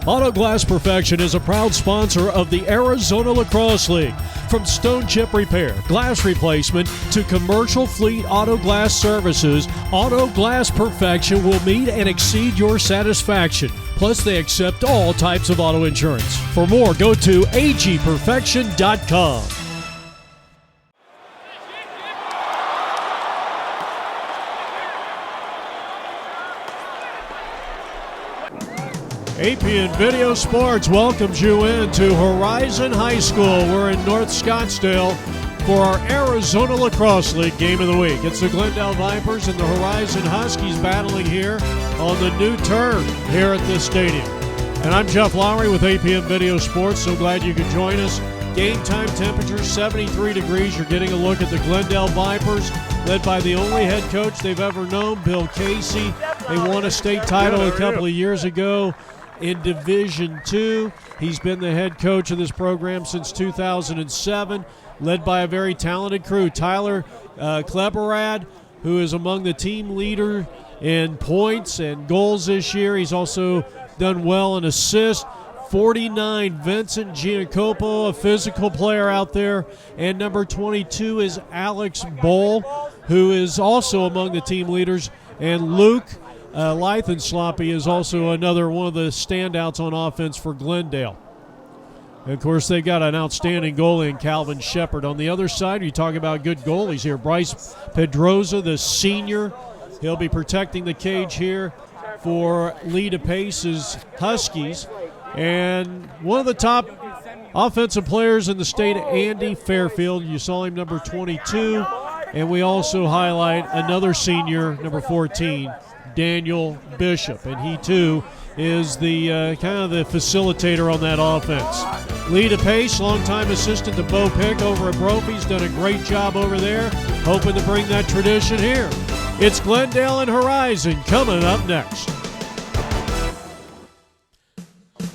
Auto Glass Perfection is a proud sponsor of the Arizona Lacrosse League. From stone chip repair, glass replacement, to commercial fleet auto glass services, Auto Glass Perfection will meet and exceed your satisfaction. Plus, they accept all types of auto insurance. For more, go to agperfection.com. APN Video Sports welcomes you into Horizon High School. We're in North Scottsdale for our Arizona Lacrosse League Game of the Week. It's the Glendale Vipers and the Horizon Huskies battling here on the new turf here at this stadium. And I'm Jeff Lowry with APN Video Sports. So glad you could join us. Game time temperature 73 degrees. You're getting a look at the Glendale Vipers, led by the only head coach they've ever known, Bill Casey. They won a state title a couple of years ago in Division II. He's been the head coach of this program since 2007, led by a very talented crew. Tyler Kleberad, who is among the team leader in points and goals this year. He's also done well in assists. 49, Vincent Giacopo, a physical player out there. And number 22 is Alex Bowl, who is also among the team leaders. And Luke Lythensloppy is also another one of the standouts on offense for Glendale. And of course, they've got an outstanding goalie in Calvin Shepard. On the other side, you talk about good goalies here. Bryce Pedroza, the senior, he'll be protecting the cage here for Lee DePace's Huskies. And one of the top offensive players in the state, Andy Fairfield. You saw him, number 22. And we also highlight another senior, number 14, Daniel Bishop, and he too is the kind of the facilitator on that offense. Lee DePace, longtime assistant to Bo Pick over at Brophy's, done a great job over there, hoping to bring that tradition here. It's Glendale and Horizon coming up next.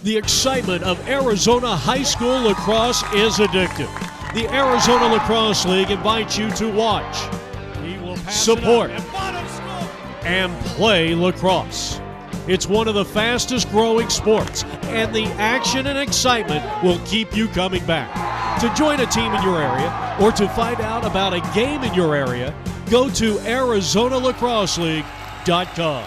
The excitement of Arizona high school lacrosse is addictive. The Arizona Lacrosse League invites you to watch, support, and play lacrosse. It's one of the fastest growing sports, and the action and excitement will keep you coming back. To join a team in your area or to find out about a game in your area, go to ArizonaLacrosseLeague.com.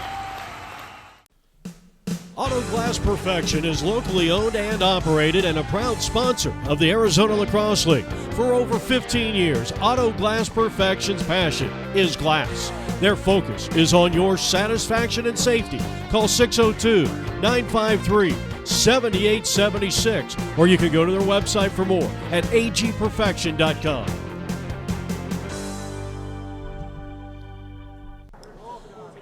Auto Glass Perfection is locally owned and operated and a proud sponsor of the Arizona Lacrosse League. For over 15 years, Auto Glass Perfection's passion is glass. Their focus is on your satisfaction and safety. Call 602-953-7876, or you can go to their website for more at agperfection.com.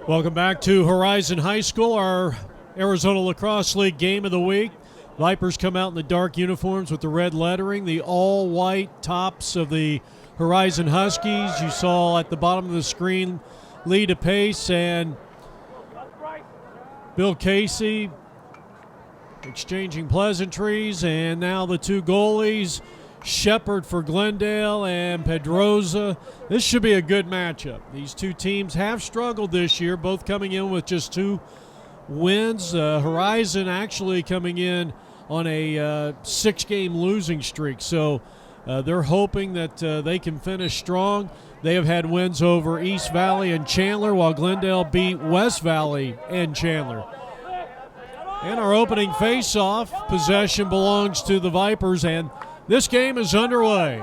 Welcome back to Horizon High School, our Arizona Lacrosse League Game of the Week. Vipers come out in the dark uniforms with the red lettering, the all-white tops of the Horizon Huskies. You saw at the bottom of the screen Lee DePace and Bill Casey exchanging pleasantries, and now the two goalies, Shepard for Glendale and Pedroza. This should be a good matchup. These two teams have struggled this year, both coming in with just 2 wins. Horizon actually coming in on a 6-game losing streak, so they're hoping that they can finish strong. They have had wins over East Valley and Chandler, while Glendale beat West Valley and Chandler. And our opening face-off possession belongs to the Vipers, and this game is underway.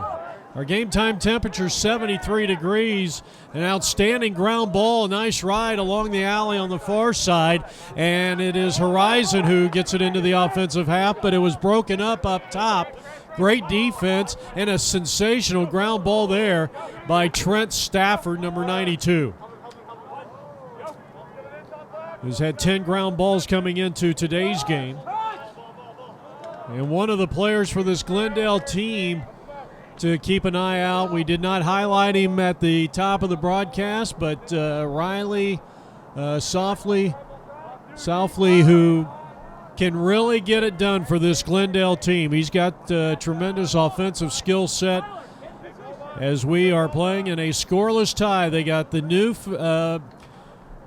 Our game time temperature 73 degrees. An outstanding ground ball, a nice ride along the alley on the far side, and it is Horizon who gets it into the offensive half, but it was broken up top. Great defense and a sensational ground ball there by Trent Stafford, number 92. Who's had 10 ground balls coming into today's game. And one of the players for this Glendale team to keep an eye out. We did not highlight him at the top of the broadcast, but Riley Softly, who can really get it done for this Glendale team. He's got tremendous offensive skill set as we are playing in a scoreless tie. They got the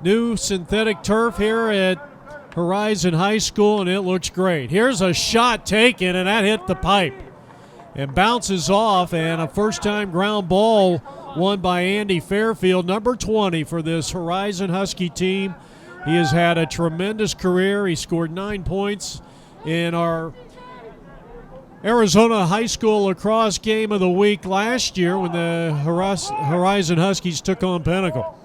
new synthetic turf here at Horizon High School, and it looks great. Here's a shot taken, and that hit the pipe and bounces off, and a first-time ground ball won by Andy Fairfield, number 20 for this Horizon Husky team. He has had a tremendous career. He scored 9 points in our Arizona High School lacrosse game of the week last year when the Horizon Huskies took on Pinnacle.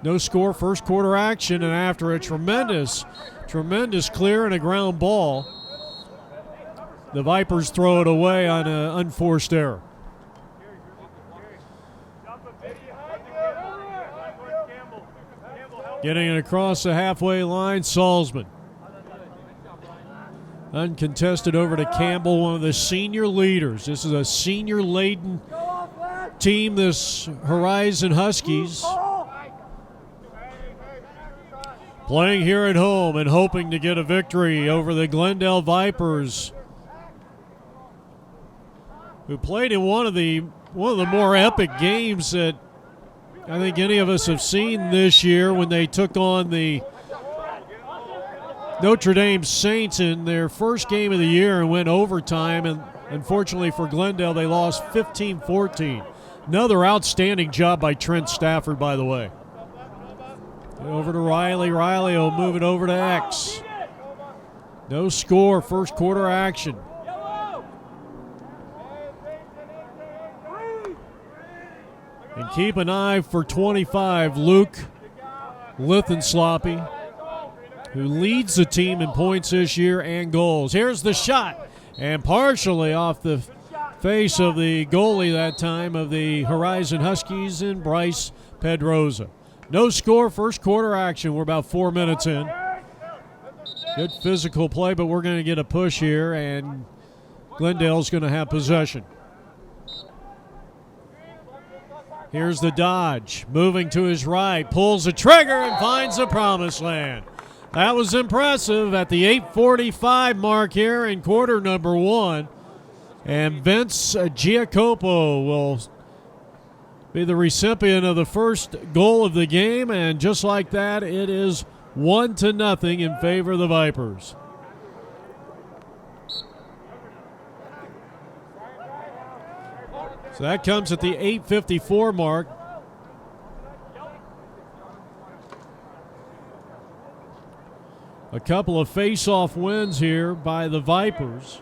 No score, first quarter action, and after a tremendous clear and a ground ball, the Vipers throw it away on an unforced error. Getting it across the halfway line, Salzman. Uncontested over to Campbell, one of the senior leaders. This is a senior-laden team, this Horizon Huskies. Playing here at home and hoping to get a victory over the Glendale Vipers, who played in one of the more epic games that I think any of us have seen this year when they took on the Notre Dame Saints in their first game of the year and went overtime. And unfortunately for Glendale, they lost 15-14. Another outstanding job by Trent Stafford, by the way. Over to Riley. Riley will move it over to X. No score, first quarter action. And keep an eye for 25, Luke Lithensloppy, who leads the team in points this year and goals. Here's the shot, and partially off the face of the goalie that time of the Horizon Huskies and Bryce Pedroza. No score, first quarter action. We're about 4 minutes in. Good physical play, but we're going to get a push here, and Glendale's going to have possession. Here's the dodge, moving to his right, pulls the trigger and finds the promised land. That was impressive at the 8:45 mark here in quarter number 1. And Vince Giacopo will be the recipient of the first goal of the game, and just like that, it is 1-0 in favor of the Vipers. So that comes at the 8:54 mark. A couple of face-off wins here by the Vipers.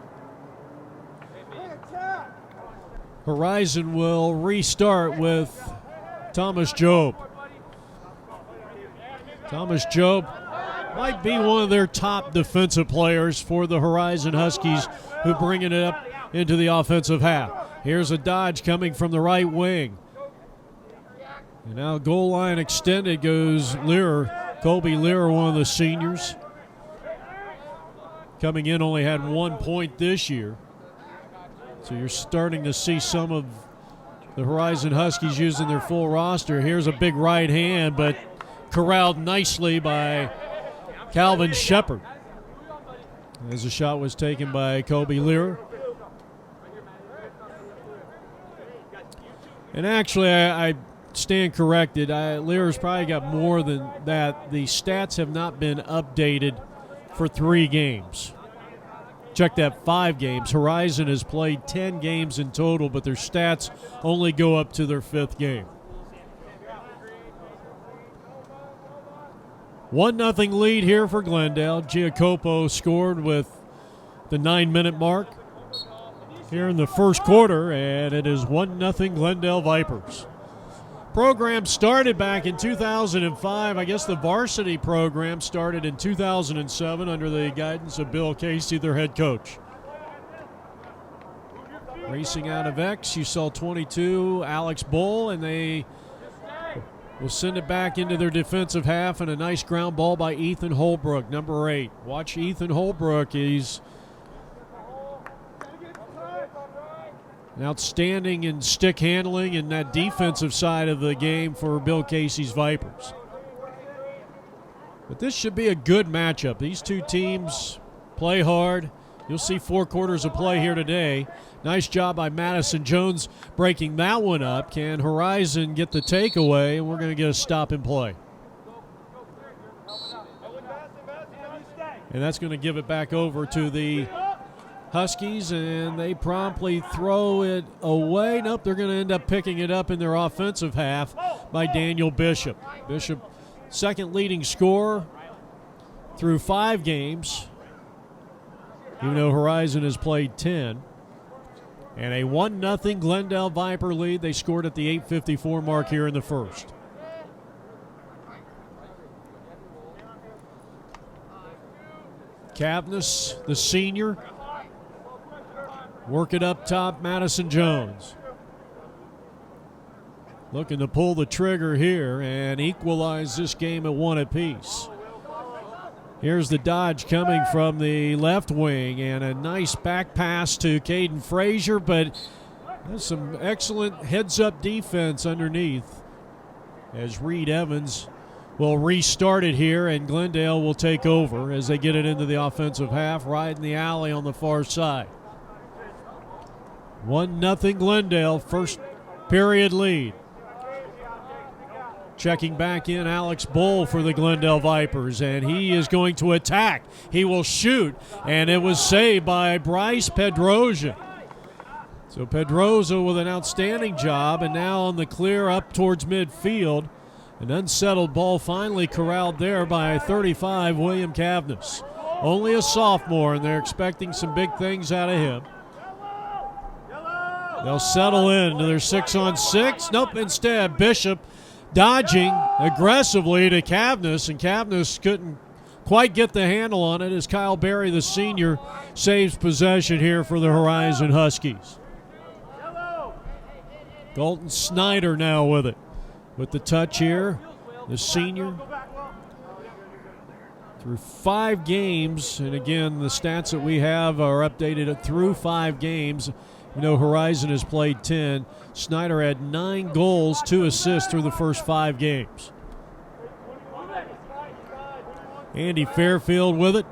Horizon will restart with Thomas Job. Thomas Job might be one of their top defensive players for the Horizon Huskies, who bring it up into the offensive half. Here's a dodge coming from the right wing. And now goal line extended goes Lear. Colby Lear, one of the seniors. Coming in, only had 1 point this year. So you're starting to see some of the Horizon Huskies using their full roster. Here's a big right hand, but corralled nicely by Calvin Shepard. As the shot was taken by Colby Lear. And actually, I stand corrected. Lear's probably got more than that. The stats have not been updated for 3 games. Check that, 5 games. Horizon has played 10 games in total, but their stats only go up to their 5th game. 1-0 lead here for Glendale. Giacopo scored with the 9-minute mark here in the first quarter, and it is 1-0 Glendale Vipers. Program started back in 2005. I guess the varsity program started in 2007 under the guidance of Bill Casey, their head coach. Racing out of X, you saw 22, Alex Bull, and they will send it back into their defensive half, and a nice ground ball by Ethan Holbrook, number 8. Watch Ethan Holbrook. He's outstanding in stick handling and that defensive side of the game for Bill Casey's Vipers. But this should be a good matchup. These two teams play hard. You'll see 4 quarters of play here today. Nice job by Madison Jones breaking that one up. Can Horizon get the takeaway? And we're going to get a stop and play. And that's going to give it back over to the Huskies, and they promptly throw it away. Nope, they're going to end up picking it up in their offensive half by Daniel Bishop. Bishop, second leading scorer through 5 games, even though Horizon has played 10. And a 1-0 Glendale Viper lead. They scored at the 8:54 mark here in the first. Cavness, the senior. Work it up top, Madison Jones. Looking to pull the trigger here and equalize this game at 1 apiece. Here's the dodge coming from the left wing, and a nice back pass to Caden Frazier, but there's some excellent heads-up defense underneath as Reed Evans will restart it here, and Glendale will take over as they get it into the offensive half, right in the alley on the far side. 1-0 Glendale, first period lead. Checking back in, Alex Bull for the Glendale Vipers, and he is going to attack. He will shoot, and it was saved by Bryce Pedroza. So Pedroza with an outstanding job, and now on the clear up towards midfield. An unsettled ball finally corralled there by 35, William Cavness. Only a sophomore, and they're expecting some big things out of him. They'll settle into their 6-on-6. Nope, instead, Bishop dodging aggressively to Cavness, and Cavness couldn't quite get the handle on it as Kyle Berry, the senior, saves possession here for the Horizon Huskies. Colton Snyder now with it. With the touch here, the senior. Through 5 games, and again, the stats that we have are updated through 5 games. We know Horizon has played 10. Snyder had 9 goals, 2 assists through the first 5 games. Andy Fairfield with it.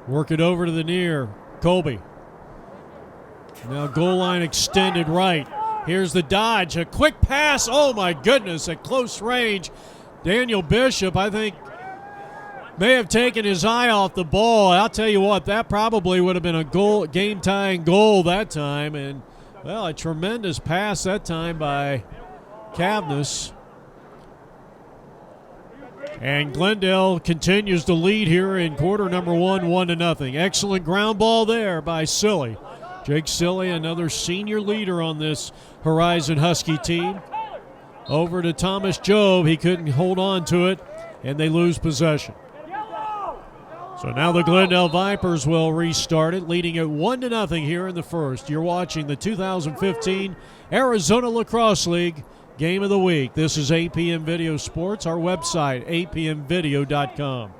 Work it over to the near. Colby. Now goal line extended right. Here's the dodge. A quick pass. Oh, my goodness, at close range. Daniel Bishop, I think, may have taken his eye off the ball. I'll tell you what, that probably would have been a goal, game-tying goal that time. And, well, a tremendous pass that time by Cavness. And Glendale continues to lead here in quarter number 1, 1-0. Excellent ground ball there by Silly. Jake Silly, another senior leader on this Horizon Husky team. Over to Thomas Jobe. He couldn't hold on to it, and they lose possession. So now the Glendale Vipers will restart it, leading at 1-0 here in the first. You're watching the 2015 Arizona Lacrosse League Game of the Week. This is APM Video Sports, our website, apmvideo.com.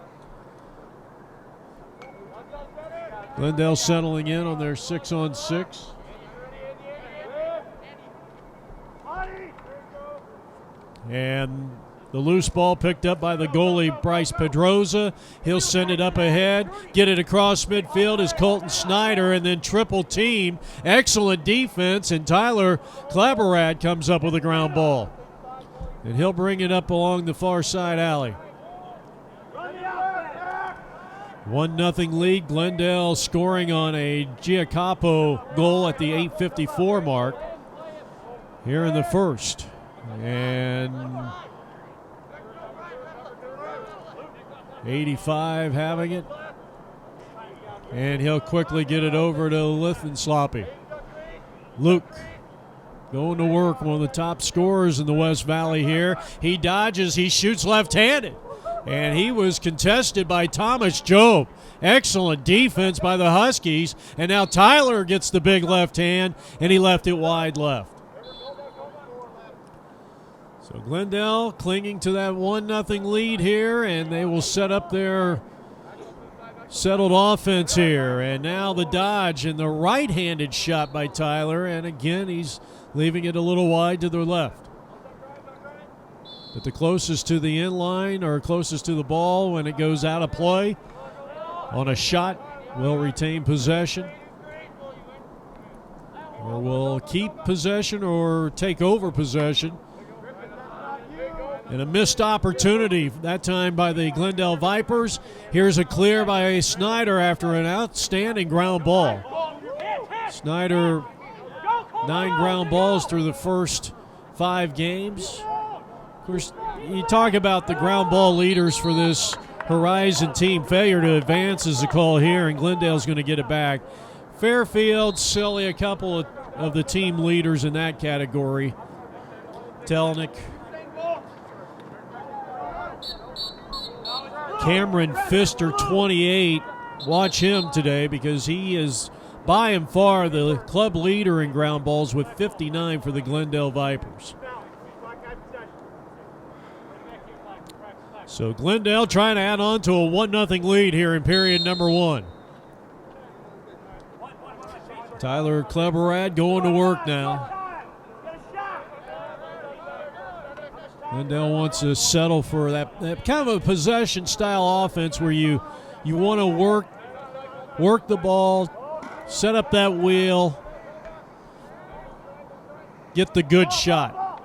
Glendale settling in on their 6-on-6. And the loose ball picked up by the goalie, Bryce Pedroza. He'll send it up ahead, get it across midfield is Colton Snyder, and then triple team. Excellent defense, and Tyler Claberad comes up with a ground ball. And he'll bring it up along the far side alley. 1-0 lead. Glendale scoring on a Giacapo goal at the 8:54 mark here in the first. And 85 having it. And he'll quickly get it over to Lithensloppy. Luke going to work, one of the top scorers in the West Valley here. He dodges, he shoots left-handed. And he was contested by Thomas Jobe. Excellent defense by the Huskies. And now Tyler gets the big left hand, and he left it wide left. So Glendale clinging to that 1-0 lead here, and they will set up their settled offense here. And now the dodge and the right-handed shot by Tyler. And again, he's leaving it a little wide to the left. But the closest to the end line or closest to the ball when it goes out of play on a shot will retain possession, or will keep possession or take over possession And a missed opportunity that time by the Glendale Vipers. Here's a clear by Snyder after an outstanding ground ball. Snyder, 9 ground balls through the first 5 games. Of course, you talk about the ground ball leaders for this Horizon team. Failure to advance is the call here, and Glendale's going to get it back. Fairfield, Silly, a couple of the team leaders in that category. Telnick. Cameron Pfister, 28. Watch him today because he is by and far the club leader in ground balls with 59 for the Glendale Vipers. So Glendale trying to add on to a 1-0 lead here in period number 1. Tyler Kleberad going to work now. Glendale wants to settle for that kind of a possession-style offense where you want to work the ball, set up that wheel, get the good shot.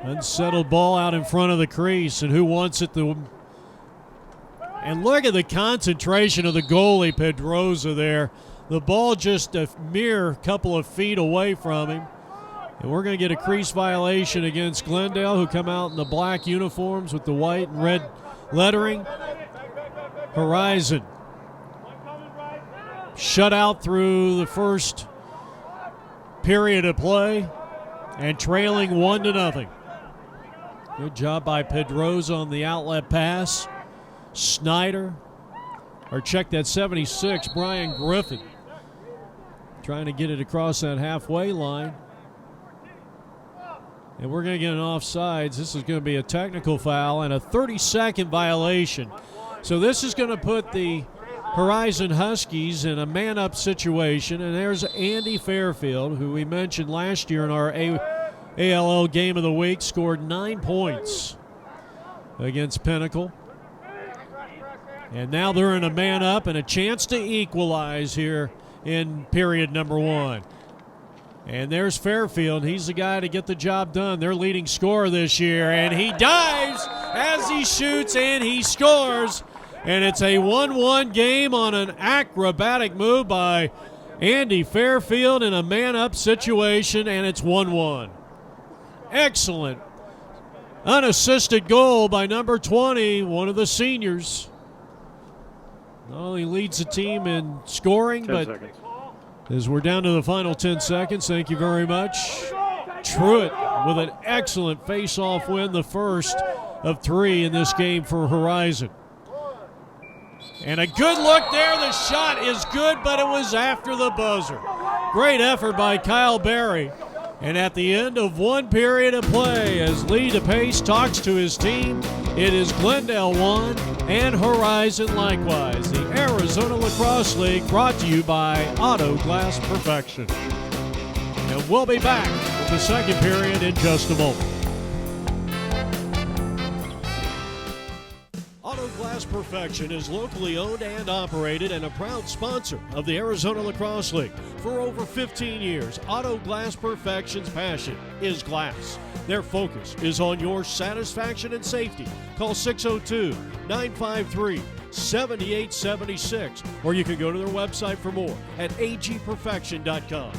Unsettled ball out in front of the crease, and who wants it? And look at the concentration of the goalie, Pedroza, there. The ball just a mere couple of feet away from him. And we're going to get a crease violation against Glendale, who come out in the black uniforms with the white and red lettering. Horizon shut out through the first period of play and trailing 1-0. Good job by Pedroza on the outlet pass. Snyder, or check that 76, Brian Griffin, trying to get it across that halfway line. And we're going to get an offsides. This is going to be a technical foul and a 30-second violation. So this is going to put the Horizon Huskies in a man-up situation. And there's Andy Fairfield, who we mentioned last year in our ALL Game of the Week, scored 9 points against Pinnacle. And now they're in a man-up and a chance to equalize here in period number 1. And there's Fairfield. He's the guy to get the job done. Their leading scorer this year. And he dives as he shoots, and he scores. And it's a 1-1 game on an acrobatic move by Andy Fairfield in a man-up situation, and it's 1-1. Excellent unassisted goal by number 20, one of the seniors. Not only leads the team in scoring, but seconds. As we're down to the final 10 seconds, thank you very much. Truitt with an excellent face-off win, the first of 3 in this game for Horizon. And a good look there. The shot is good, but it was after the buzzer. Great effort by Kyle Berry. And at the end of 1 period of play, as Lee DePace talks to his team, it is Glendale 1 and Horizon likewise. The Arizona Lacrosse League brought to you by Auto Glass Perfection. And we'll be back with the second period in just a moment. Auto Glass Perfection is locally owned and operated and a proud sponsor of the Arizona Lacrosse League. For over 15 years, Auto Glass Perfection's passion is glass. Their focus is on your satisfaction and safety. Call 602-953-7876, or you can go to their website for more at agperfection.com.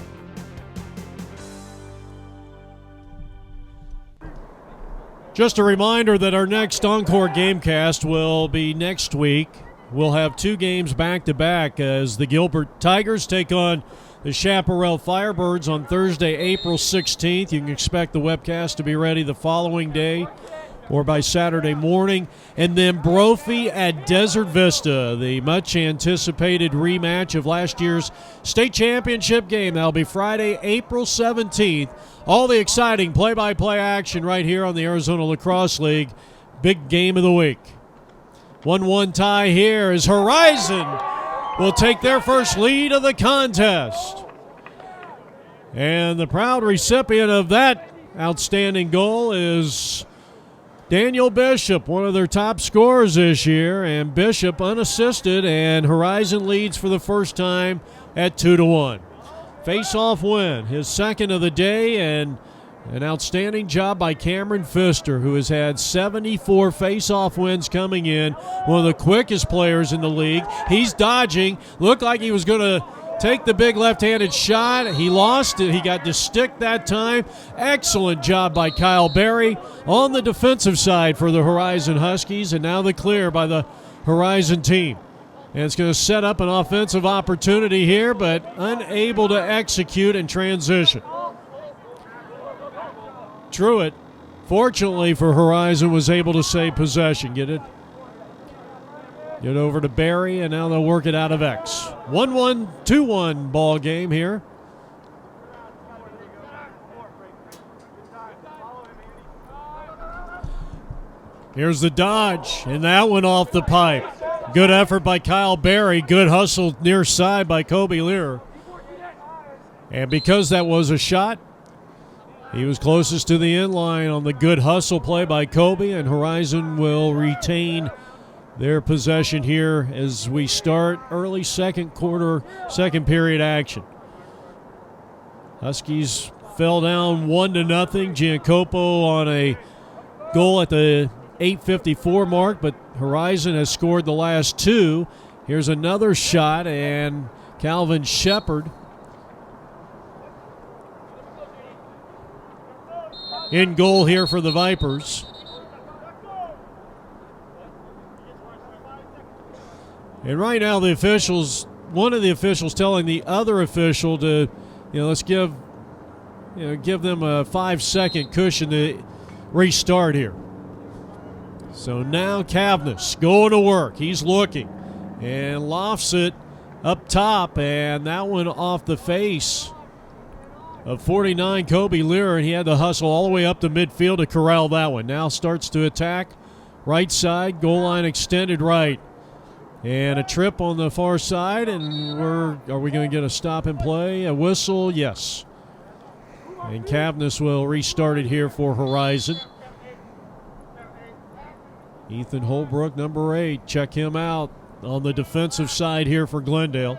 Just a reminder that our next Encore Gamecast will be next week. We'll have 2 games back-to-back as the Gilbert Tigers take on the Chaparral Firebirds on Thursday, April 16th. You can expect the webcast to be ready the following day or by Saturday morning. And then Brophy at Desert Vista, the much-anticipated rematch of last year's state championship game. That'll be Friday, April 17th. All the exciting play-by-play action right here on the Arizona Lacrosse League. Big game of the week. 1-1 tie here as Horizon will take their first lead of the contest. And the proud recipient of that outstanding goal is Daniel Bishop, one of their top scorers this year. And Bishop unassisted, and Horizon leads for the first time at 2-1. Face-off win, his second of the day, and An outstanding job by Cameron Pfister, who has had 74 face-off wins coming in, one of the quickest players in the league. He's dodging. Looked like he was going to take the big left-handed shot. He lost it. He got the stick that time. Excellent job by Kyle Berry on the defensive side for the Horizon Huskies, and now the clear by the Horizon team. And it's going to set up an offensive opportunity here, but unable to execute in transition. Truitt, fortunately for Horizon, was able to save possession. Get over to Barry, and now they'll work it out of X. 1-1, 2-1 ball game here. Here's the dodge, and that one off the pipe. Good effort by Kyle Berry. Good hustle near side by Kobe Lear. And because that was a shot, he was closest to the end line on the good hustle play by Kobe, and Horizon will retain their possession here as we start early second period action. Huskies fell down 1-0. Giancopo on a goal at the 8:54 mark, but Horizon has scored the last two. Here's another shot, and Calvin Shepard in goal here for the Vipers. And right now one of the officials telling the other official to, let's give them a 5-second cushion to restart here. So now Cavness going to work. He's looking and lofts it up top, and that one off the face of 49, Kobe Lear, and he had to hustle all the way up to midfield to corral that one. Now starts to attack right side, goal line extended right. And a trip on the far side, and are we going to get a stop and play? A whistle? Yes. And Cavness will restart it here for Horizon. Ethan Holbrook, number 8. Check him out on the defensive side here for Glendale.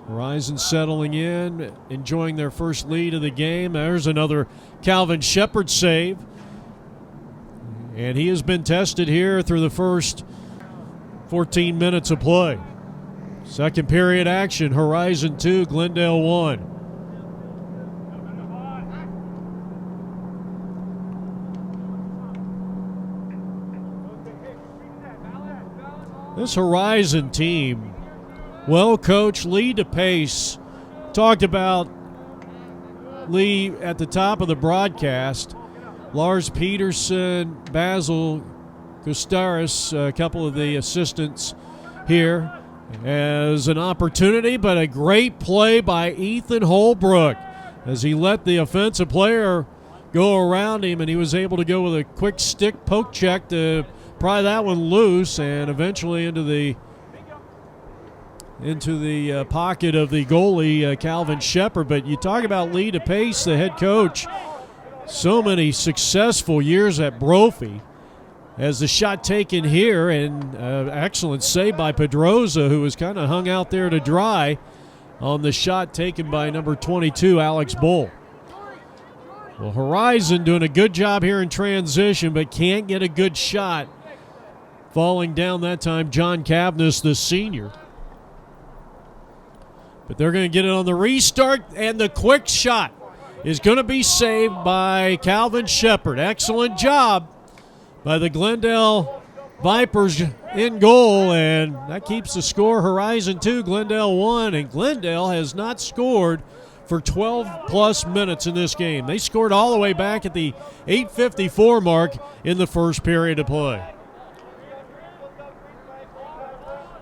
Horizon settling in, enjoying their first lead of the game. There's another Calvin Shepard save. And he has been tested here through the first 14 minutes of play. Second period action, Horizon 2, Glendale 1. This Horizon team, well coached, Lee DePace, talked about Lee at the top of the broadcast. Lars Peterson, Basil Gustaris, a couple of the assistants here, as an opportunity, but a great play by Ethan Holbrook as he let the offensive player go around him, and he was able to go with a quick stick poke check to pry that one loose and eventually into the pocket of the goalie, Calvin Shepard. But you talk about Lee DePace, the head coach, so many successful years at Brophy. As the shot taken here, and excellent save by Pedroza, who was kind of hung out there to dry on the shot taken by number 22, Alex Bull. Well, Horizon doing a good job here in transition, but can't get a good shot. Falling down that time, John Cavness, the senior. But they're going to get it on the restart, and the quick shot is going to be saved by Calvin Shepard. Excellent job by the Glendale Vipers in goal, and that keeps the score Horizon 2, Glendale 1, and Glendale has not scored for 12-plus minutes in this game. They scored all the way back at the 8:54 mark in the first period of play.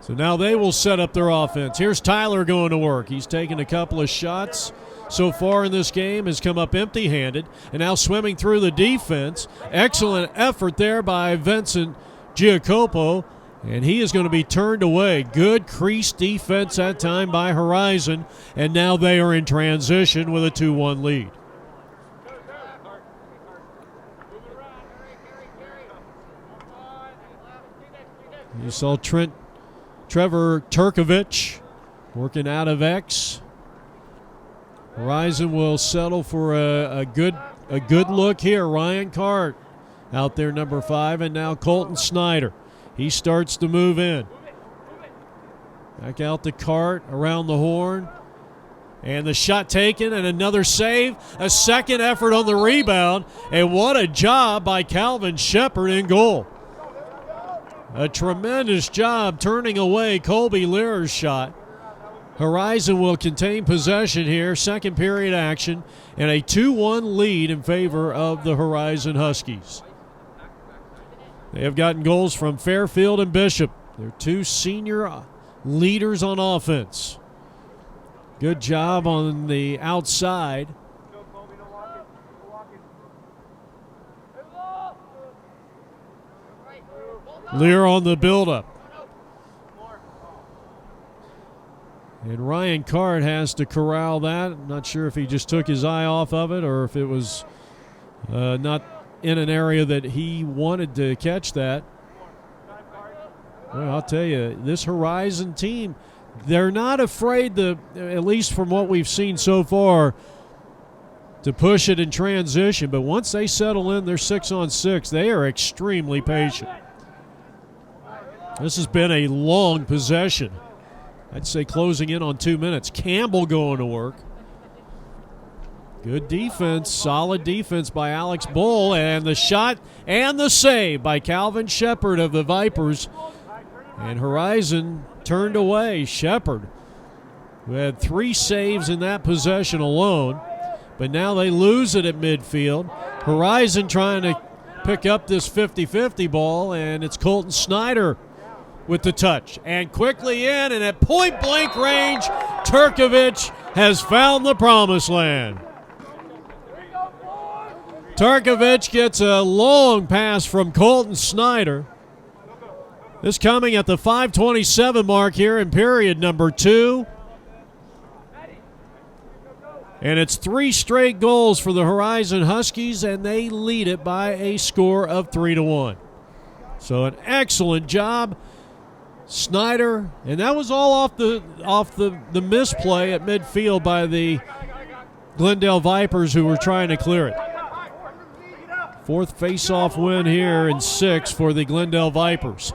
So now they will set up their offense. Here's Tyler going to work. He's taken a couple of shots so far in this game, has come up empty-handed, and now swimming through the defense. Excellent effort there by Vincent Giacopo, and he is going to be turned away. Good crease defense that time by Horizon, and now they are in transition with a 2-1 lead. You saw Trevor Turkovich working out of X. Horizon will settle for a good look here. Ryan Cart out there, number 5, and now Colton Snyder. He starts to move in. Back out the Cart, around the horn. And the shot taken, and another save. A second effort on the rebound. And what a job by Calvin Shepard in goal. A tremendous job turning away Colby Learer's shot. Horizon will contain possession here. Second period action. And a 2-1 lead in favor of the Horizon Huskies. They have gotten goals from Fairfield and Bishop. They're 2 senior leaders on offense. Good job on the outside. Lear on the buildup. And Ryan Cart has to corral that. I'm not sure if he just took his eye off of it or if it was not in an area that he wanted to catch that. Well, I'll tell you, this Horizon team, they're not afraid to, at least from what we've seen so far, to push it in transition. But once they settle in their 6-on-6, they are extremely patient. This has been a long possession. I'd say closing in on 2 minutes. Campbell going to work. Good defense, solid defense by Alex Bull, and the shot and the save by Calvin Shepard of the Vipers. And Horizon turned away. Shepard, who had 3 saves in that possession alone, but now they lose it at midfield. Horizon trying to pick up this 50-50 ball, and it's Colton Snyder with the touch. And quickly in, and at point-blank range, Turkovic has found the promised land. Turkovic gets a long pass from Colton Snyder. This coming at the 5:27 mark here in period number 2. And it's 3 straight goals for the Horizon Huskies, and they lead it by a score of 3-1. So an excellent job, Snyder, and that was all off the misplay at midfield by the Glendale Vipers, who were trying to clear it. 4th face-off win here in 6 for the Glendale Vipers.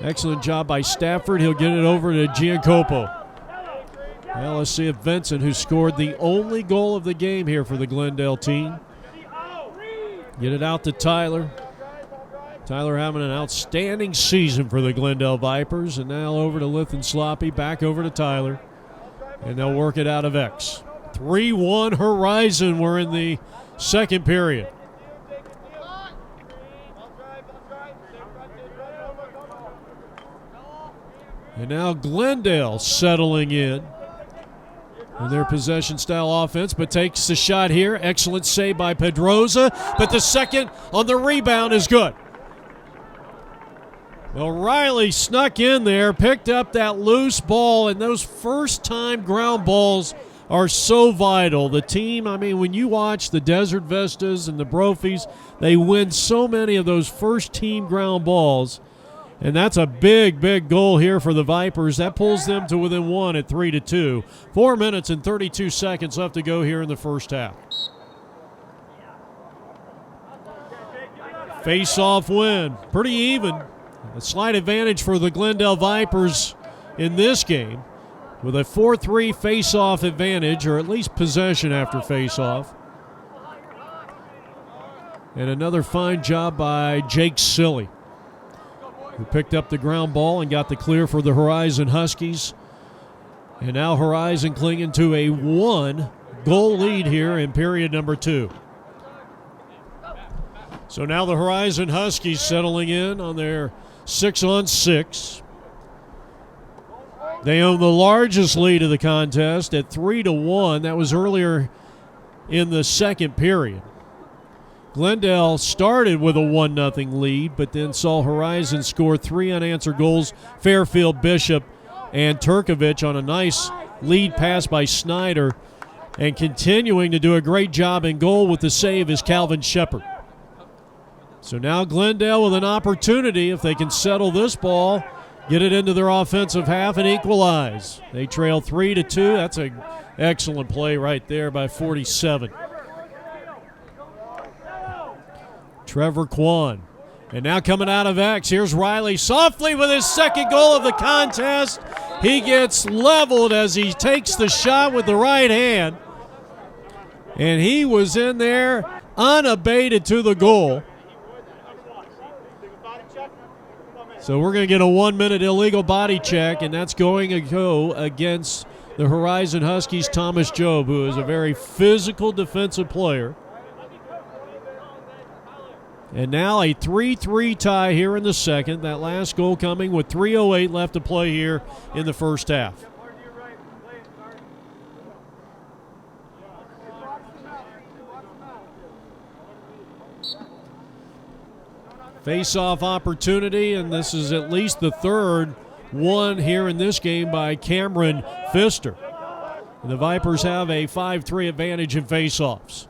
Excellent job by Stafford. He'll get it over to Giancopo. Well, let's see if Vincent, who scored the only goal of the game here for the Glendale team, get it out to Tyler. Tyler having an outstanding season for the Glendale Vipers. And now over to Lithan Sloppy, back over to Tyler. And they'll work it out of X. 3-1 Horizon. We're in the second period. And now Glendale settling in their possession-style offense, but takes the shot here. Excellent save by Pedroza, but the second on the rebound is good. Well, Riley snuck in there, picked up that loose ball, and those first-time ground balls are so vital. The team, I mean, when you watch the Desert Vistas and the Brophies, they win so many of those first-team ground balls. And that's a big, big goal here for the Vipers. That pulls them to within 1 at 3-2. 4 minutes and 32 seconds left to go here in the first half. Face-off win. Pretty even. A slight advantage for the Glendale Vipers in this game with a 4-3 face-off advantage, or at least possession after face-off. And another fine job by Jake Silly, who picked up the ground ball and got the clear for the Horizon Huskies. And now Horizon clinging to a 1-goal lead here in period number 2. So now the Horizon Huskies settling in on their 6-on-6. They own the largest lead of the contest at 3-1. That was earlier in the second period. Glendale started with a 1-0 lead, but then saw Horizon score 3 unanswered goals. Fairfield, Bishop, and Turkovic on a nice lead pass by Snyder. And continuing to do a great job in goal with the save is Calvin Shepard. So now Glendale with an opportunity, if they can settle this ball, get it into their offensive half and equalize. They trail 3-2. That's an excellent play right there by 47. Trevor Kwan. And now coming out of X, here's Riley softly with his second goal of the contest. He gets leveled as he takes the shot with the right hand. And he was in there unabated to the goal. So we're going to get a 1-minute illegal body check, and that's going to go against the Horizon Huskies' Thomas Jobe, who is a very physical defensive player. And now a 3-3 tie here in the second. That last goal coming with 3:08 left to play here in the first half. Face-off opportunity, and this is at least the third one here in this game by Cameron Pfister. And the Vipers have a 5-3 advantage in face-offs.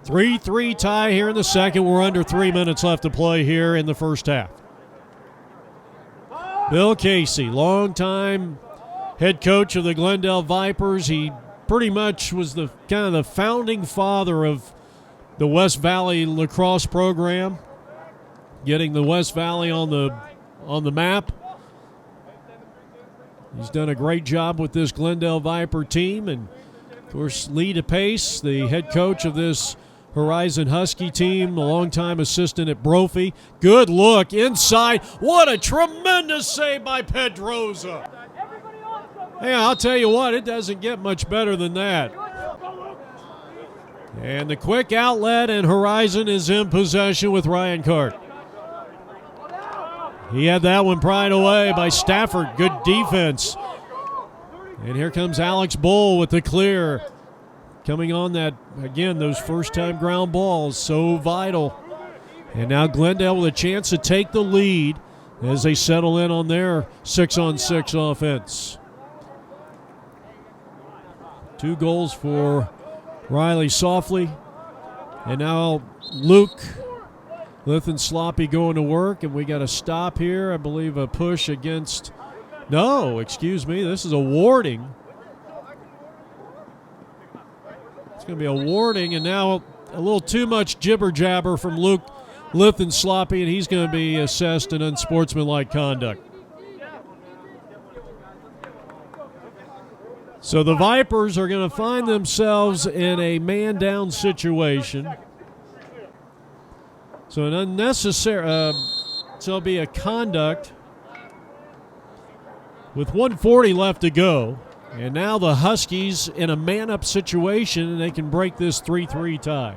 3-3 tie here in the second. We're under 3 minutes left to play here in the first half. Bill Casey, longtime head coach of the Glendale Vipers. He pretty much was the kind of the founding father of the West Valley lacrosse program, getting the West Valley on the map. He's done a great job with this Glendale Viper team. And, of course, Lee DePace, the head coach of this Horizon Husky team, a longtime assistant at Brophy. Good look inside. What a tremendous save by Pedroza. Hey, I'll tell you what, it doesn't get much better than that. And the quick outlet, and Horizon is in possession with Ryan Cart. He had that one pried away by Stafford. Good defense. And here comes Alex Bull with the clear. Coming on that, again, those first-time ground balls, so vital. And now Glendale with a chance to take the lead as they settle in on their 6-on-6 offense. 2 goals for Riley Softly. And now Luke Lithinsloppy going to work, and we got a stop here. I believe a push against, no, excuse me, this is a warding. It's going to be a warning, and now a little too much jibber-jabber from Luke Lithinsloppy, and he's going to be assessed in unsportsmanlike conduct. So the Vipers are going to find themselves in a man-down situation. So an unnecessary, so it'll be a conduct with 1:40 left to go. And now the Huskies in a man-up situation, and they can break this 3-3 tie.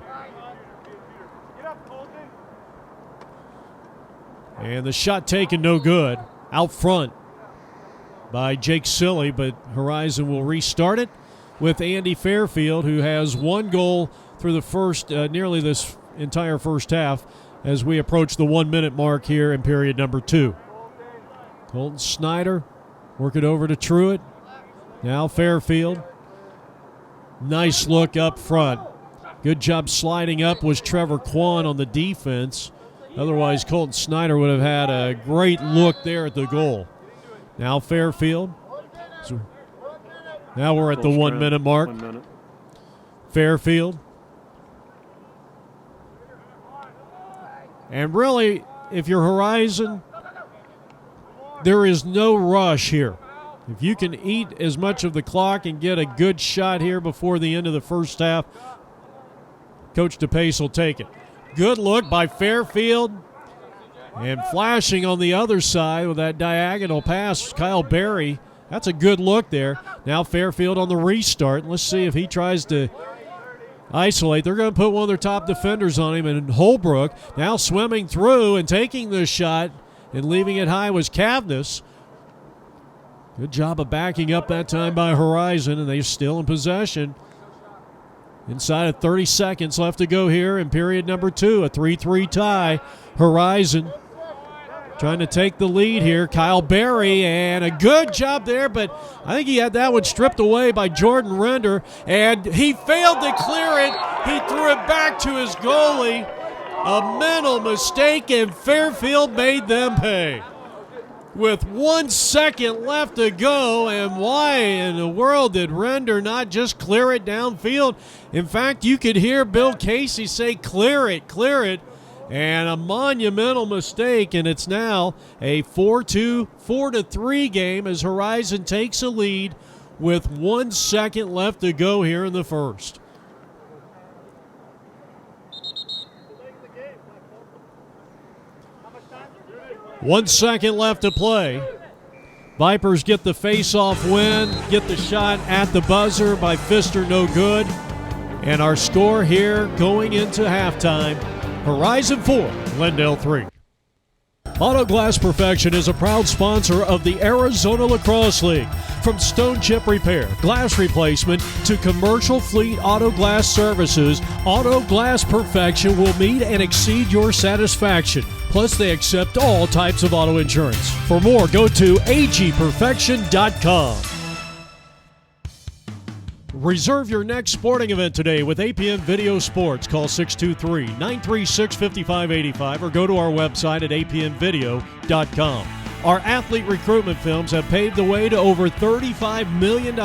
And the shot taken no good. Out front by Jake Silly, but Horizon will restart it with Andy Fairfield, who has 1 goal through the first, nearly this entire first half, as we approach the 1-minute mark here in period number 2. Colton Snyder work it over to Truitt. Now Fairfield. Nice look up front. Good job sliding up was Trevor Kwan on the defense. Otherwise, Colton Snyder would have had a great look there at the goal. Now Fairfield. So now we're at the 1-minute mark. 1 minute. Fairfield. And really, if you're Horizon, there is no rush here. If you can eat as much of the clock and get a good shot here before the end of the first half, Coach DePace will take it. Good look by Fairfield. And flashing on the other side with that diagonal pass, Kyle Berry. That's a good look there. Now Fairfield on the restart. Let's see if he tries to isolate. They're going to put one of their top defenders on him, and Holbrook now swimming through and taking the shot and leaving it high was Cavness. Good job of backing up that time by Horizon, and they're still in possession. Inside of 30 seconds left to go here in period number 2, a 3-3 tie. Horizon trying to take the lead here. Kyle Berry, and a good job there, but I think he had that one stripped away by Jordan Render, and he failed to clear it. He threw it back to his goalie. A mental mistake, and Fairfield made them pay. with 1 second left to go, and why in the world did Render not just clear it downfield? In fact, you could hear Bill Casey say, clear it, and a monumental mistake, and it's now a 4-3 game as Horizon takes a lead with 1 second left to go here in the first. One second left to play. Vipers get the face-off win, get the shot at the buzzer by Pfister, no good. And our score here going into halftime, Horizon 4, Glendale 3. Auto Glass Perfection is a proud sponsor of the Arizona Lacrosse League. From stone chip repair, glass replacement, to commercial fleet auto glass services, Auto Glass Perfection will meet and exceed your satisfaction. Plus, they accept all types of auto insurance. For more, go to agperfection.com. Reserve your next sporting event today with APN Video Sports. Call 623-936-5585 or go to our website at apnvideo.com. Our athlete recruitment films have paved the way to over $35 million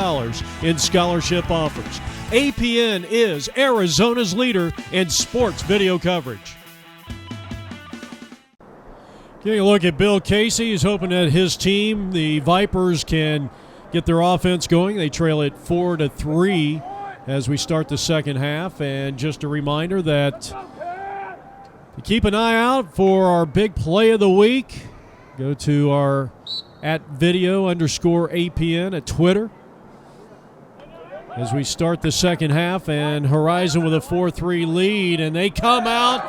in scholarship offers. APN is Arizona's leader in sports video coverage. Getting a look at Bill Casey. He's hoping that his team, the Vipers, can get their offense going. They trail it 4-3 as we start the second half. And just a reminder that to keep an eye out for our big play of the week. Go to our @video_APN at Twitter as we start the second half, and Horizon with a 4-3 lead, and they come out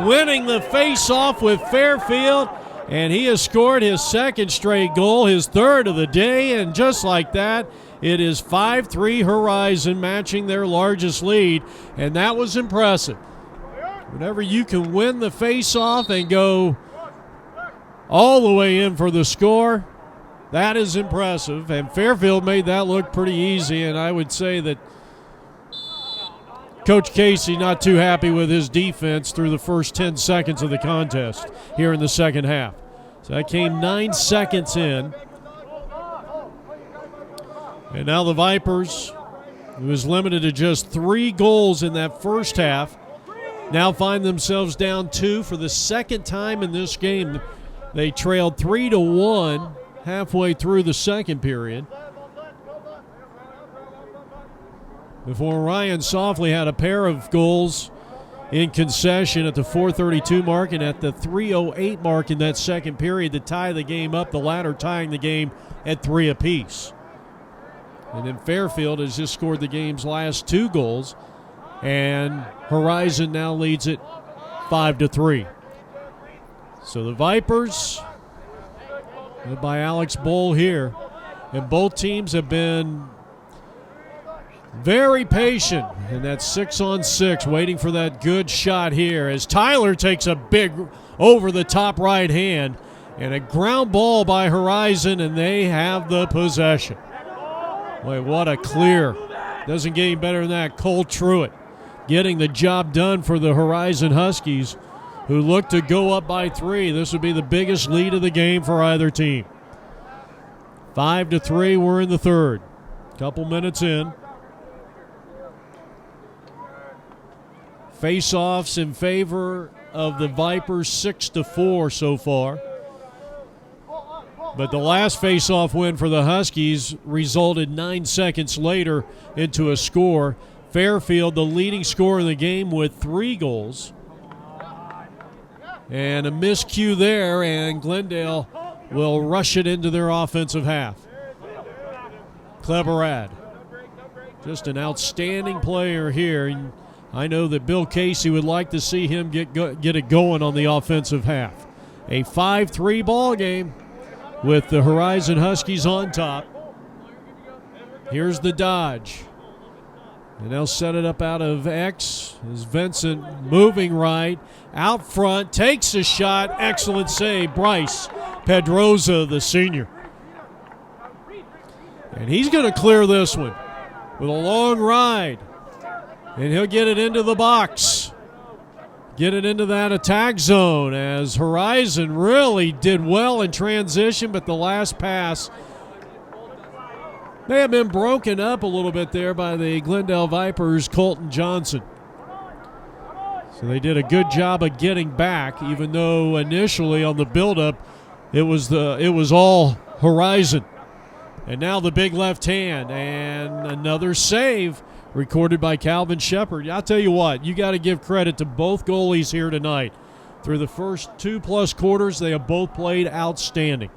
winning the face-off with Fairfield, and he has scored his second straight goal, his third of the day, and just like that, it is 5-3 Horizon, matching their largest lead, and that was impressive. Whenever you can win the face-off and go all the way in for the score, that is impressive, and Fairfield made that look pretty easy, and I would say that Coach Casey not too happy with his defense through the first 10 seconds of the contest here in the second half. So that came 9 seconds in. And now the Vipers, who was limited to just 3 goals in that first half, now find themselves down 2 for the second time in this game. They trailed 3-1 halfway through the second period before Ryan Softly had a pair of goals in concession at the 4:32 mark and at the 3:08 mark in that second period to tie the game up, the latter tying the game at 3 apiece. And then Fairfield has just scored the game's last 2 goals, and Horizon now leads it 5-3. So the Vipers, led by Alex Bowl here, and both teams have been very patient in that 6-on-6, waiting for that good shot here as Tyler takes a big over-the-top right hand and a ground ball by Horizon, and they have the possession. Boy, what a clear. Doesn't get any better than that. Cole Truitt getting the job done for the Horizon Huskies, who look to go up by 3. This would be the biggest lead of the game for either team. 5-3, we're in the third. Couple minutes in. Face-offs in favor of the Vipers, 6-4 so far. But the last face-off win for the Huskies resulted 9 seconds later into a score. Fairfield, the leading scorer in the game with 3 goals. And a miscue there, and Glendale will rush it into their offensive half. Kleberad, just an outstanding player here. I know that Bill Casey would like to see him get it going on the offensive half. A 5-3 ball game with the Horizon Huskies on top. Here's the dodge. And they'll set it up out of X as Vincent moving right. Out front, takes a shot. Excellent save. Bryce Pedroza, the senior. And he's going to clear this one with a long ride. And he'll get it into the box. get it into that attack zone as Horizon really did well in transition, but the last pass may have been broken up a little bit there by the Glendale Vipers' Colton Johnson. So they did a good job of getting back, even though initially on the buildup it was all Horizon. And now the big left hand and another save recorded by Calvin Shepard. I'll tell you what, you got to give credit to both goalies here tonight. Through the first 2+ quarters, they have both played outstanding.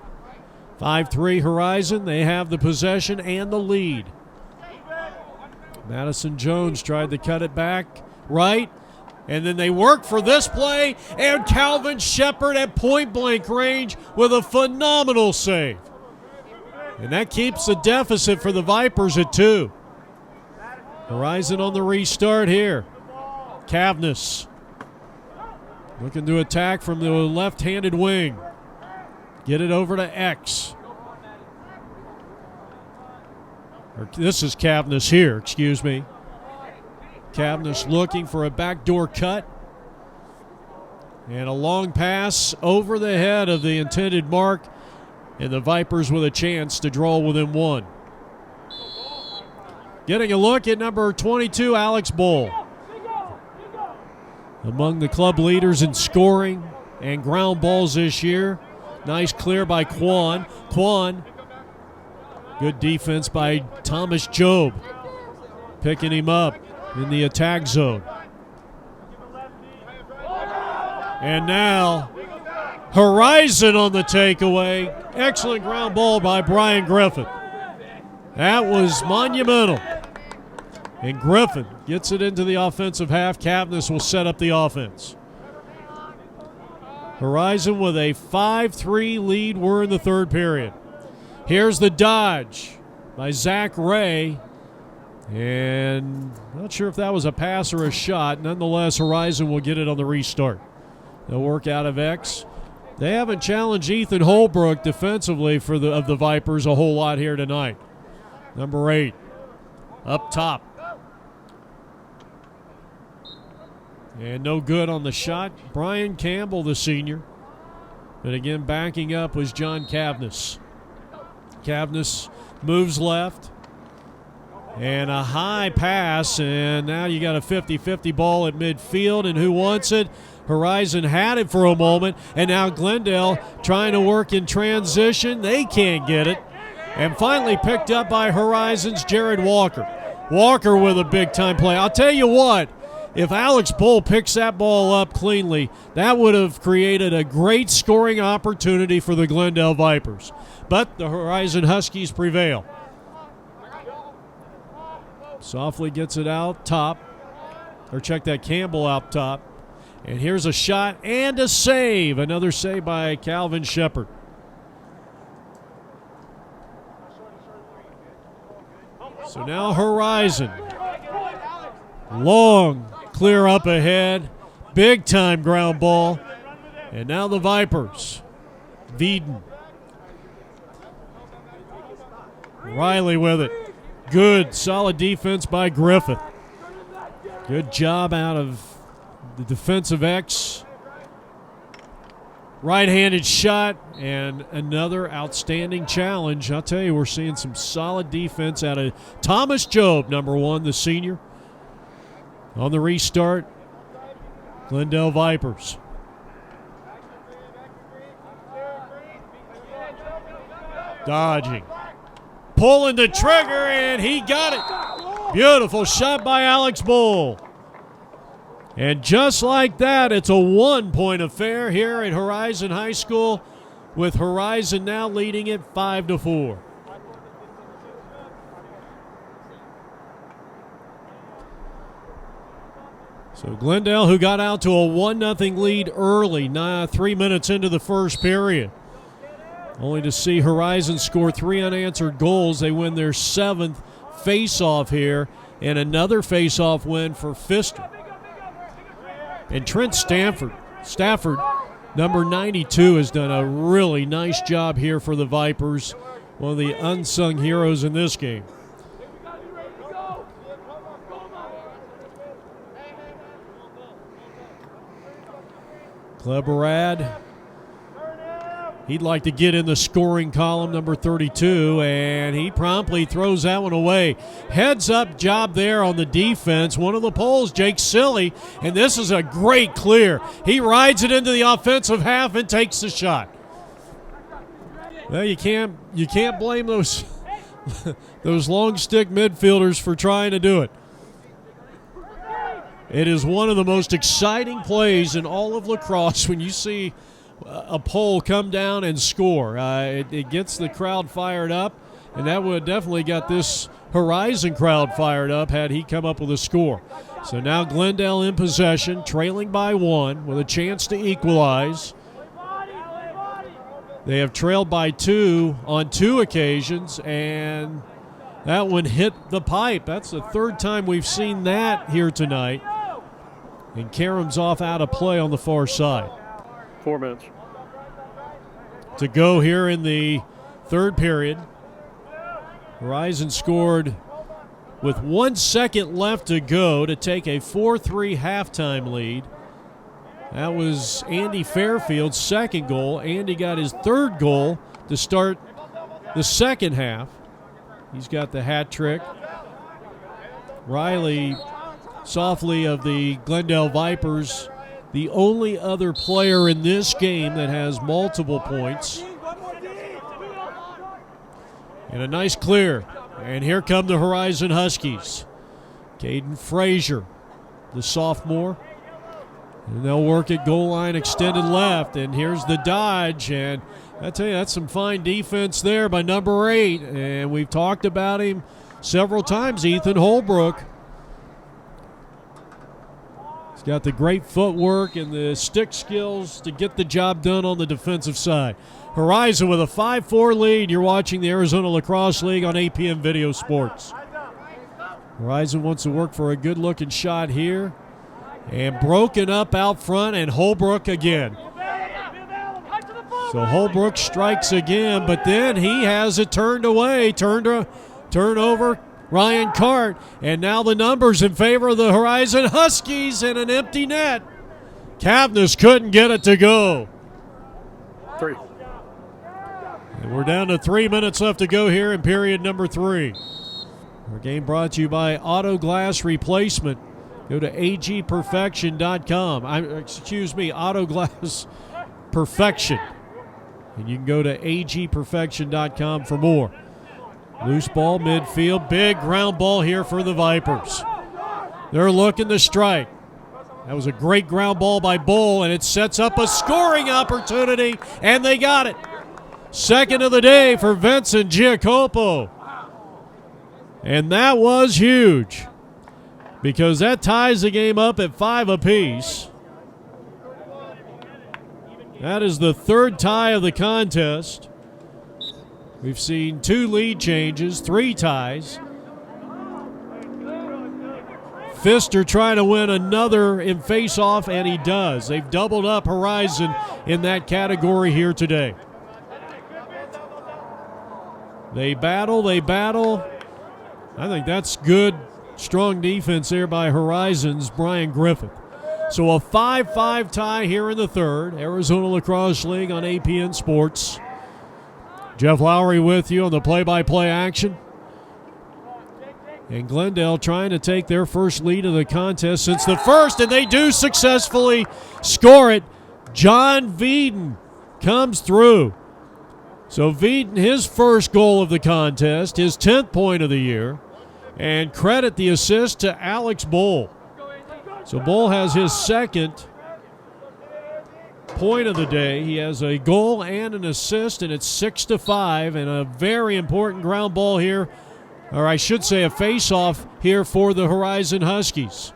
5-3 Horizon, they have the possession and the lead. Madison Jones tried to cut it back right, and then they work for this play, and Calvin Shepard at point-blank range with a phenomenal save. And that keeps the deficit for the Vipers at 2. Horizon on the restart here. Cavness looking to attack from the left-handed wing. Get it over to X. This is Cavness here, excuse me. Cavness looking for a backdoor cut. And a long pass over the head of the intended mark. And the Vipers with a chance to draw within 1. Getting a look at number 22, Alex Bull. Among the club leaders in scoring and ground balls this year. Nice clear by Quan. Good defense by Thomas Job. Picking him up in the attack zone. And now Horizon on the takeaway. Excellent ground ball by Brian Griffin. That was monumental. And Griffin gets it into the offensive half. Cavness will set up the offense. Horizon with a 5-3 lead. We're in the third period. Here's the dodge by Zach Ray. And not sure if that was a pass or a shot. Nonetheless, Horizon will get it on the restart. They'll work out of X. They haven't challenged Ethan Holbrook defensively of the Vipers a whole lot here tonight. Number 8, up top. And no good on the shot. Brian Campbell, the senior. But again, backing up was John Cavness. Cavness moves left. And a high pass, and now you got a 50-50 ball at midfield, and who wants it? Horizon had it for a moment, and now Glendale trying to work in transition. They can't get it. And finally picked up by Horizon's Jared Walker. Walker with a big-time play. I'll tell you what, if Alex Bull picks that ball up cleanly, that would have created a great scoring opportunity for the Glendale Vipers. But the Horizon Huskies prevail. Softly gets it out top. Or check that Campbell out top. And here's a shot and a save. Another save by Calvin Shepard. So now Horizon. Long clear up ahead. Big time ground ball. And now the Vipers. Veeden. Riley with it. Good, solid defense by Griffith. Good job out of the defensive X. Right-handed shot and another outstanding challenge. I'll tell you, we're seeing some solid defense out of Thomas Job, number 1, the senior. On the restart, Glendale Vipers. Dodging. Pulling the trigger, and he got it. Beautiful shot by Alex Bull. And just like that, it's a 1-point affair here at Horizon High School, with Horizon now leading it 5-4. So Glendale, who got out to a 1-0 lead early, 3 minutes into the first period, only to see Horizon score 3 unanswered goals. They win their 7th face-off here, and another face-off win for Pfister. And Trent Stafford, number 92, has done a really nice job here for the Vipers, one of the unsung heroes in this game. Kleberad, he'd like to get in the scoring column, number 32, and he promptly throws that one away. Heads up job there on the defense. One of the poles, Jake Silly, and this is a great clear. He rides it into the offensive half and takes the shot. Well, you can't blame those those long stick midfielders for trying to do it. It is one of the most exciting plays in all of lacrosse when you see a pole come down and score. It gets the crowd fired up, and that would have definitely got this Horizon crowd fired up had he come up with a score. So now Glendale in possession, trailing by 1 with a chance to equalize. They have trailed by 2 on 2 occasions, and that one hit the pipe. That's the third time we've seen that here tonight. And Karam's off out of play on the far side. 4 minutes to go here in the third period. Horizon scored with 1 second left to go to take a 4-3 halftime lead. That was Andy Fairfield's second goal. Andy got his third goal to start the second half. He's got the hat trick. Riley Softly of the Glendale Vipers, the only other player in this game that has multiple points. And a nice clear. And here come the Horizon Huskies. Caden Frazier, the sophomore. And they'll work at goal line extended left. And here's the dodge. And I tell you, that's some fine defense there by number 8. And we've talked about him several times, Ethan Holbrook. He's got the great footwork and the stick skills to get the job done on the defensive side. Horizon with a 5-4 lead. You're watching the Arizona Lacrosse League on APM Video Sports. Horizon wants to work for a good-looking shot here. And broken up out front, and Holbrook again. So Holbrook strikes again, but then he has it turned away, turn over Ryan Cart, and now the numbers in favor of the Horizon Huskies in an empty net. Cavness couldn't get it to go. 3. And we're down to 3 minutes left to go here in period number 3. Our game brought to you by Auto Glass Replacement. Go to agperfection.com. Excuse me, Auto Glass Perfection. And you can go to agperfection.com for more. Loose ball midfield. Big ground ball here for the Vipers. They're looking to strike. That was a great ground ball by Bull, and it sets up a scoring opportunity, and they got it. Second of the day for Vincent Giacopo. And that was huge, because that ties the game up at 5 apiece. That is the third tie of the contest. We've seen 2 lead changes, 3 ties. Pfister trying to win another in face-off, and he does. They've doubled up Horizon in that category here today. They battle. I think that's good, strong defense there by Horizon's Brian Griffith. So a 5-5 tie here in the third. Arizona Lacrosse League on APN Sports. Jeff Lowry with you on the play-by-play action. And Glendale trying to take their first lead of the contest since the first, and they do successfully score it. John Veeden comes through. So Veeden, his first goal of the contest, his 10th point of the year. And credit the assist to Alex Bull. So Bull has his second point of the day. He has a goal and an assist, and it's 6-5, and a very important ground ball here, or I should say a face-off here for the Horizon Huskies.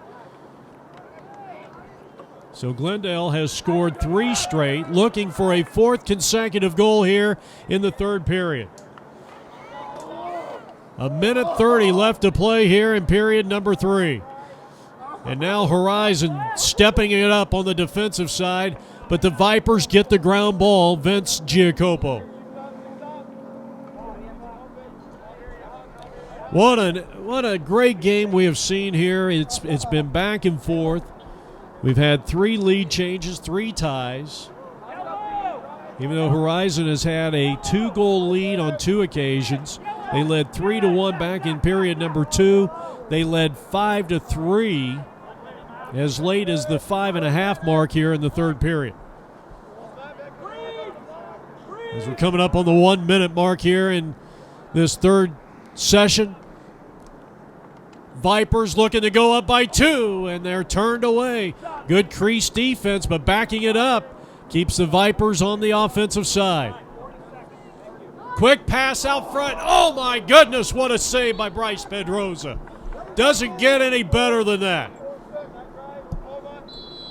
So Glendale has scored 3 straight, looking for a 4th consecutive goal here in the third period. 1:30 left to play here in period number 3. And now Horizon stepping it up on the defensive side, but the Vipers get the ground ball, Vince Giacopo. What a great game we have seen here. It's been back and forth. We've had 3 lead changes, 3 ties. Even though Horizon has had a 2-goal lead on 2 occasions, they led 3-1 back in period number 2. They led 5-3 as late as the 5.5 mark here in the third period. As we're coming up on the 1-minute mark here in this third session, Vipers looking to go up by 2, and they're turned away. Good crease defense, but backing it up keeps the Vipers on the offensive side. Quick pass out front. Oh, my goodness, what a save by Bryce Pedroza. Doesn't get any better than that.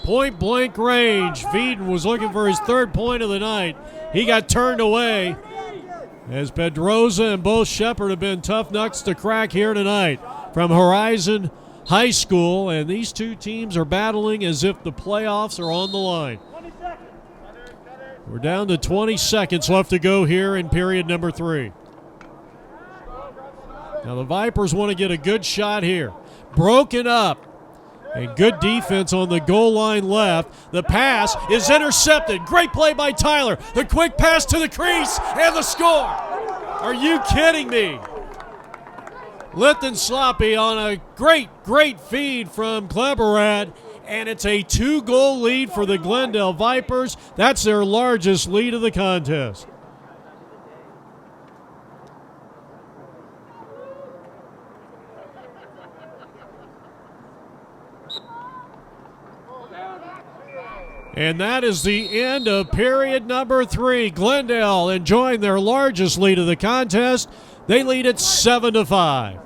Point-blank range. Veeden was looking for his 3rd point of the night. He got turned away as Pedroza and both Shepard have been tough nuts to crack here tonight from Horizon High School, and these 2 teams are battling as if the playoffs are on the line. We're down to 20 seconds left to go here in period number 3. Now the Vipers want to get a good shot here. Broken up. And good defense on the goal line left. The pass is intercepted. Great play by Tyler. The quick pass to the crease and the score. Are you kidding me? Lifton Sloppy on a great feed from Kleberad, and it's a 2-goal lead for the Glendale Vipers. That's their largest lead of the contest. And that is the end of period number 3. Glendale enjoying their largest lead of the contest. They lead it 7-5.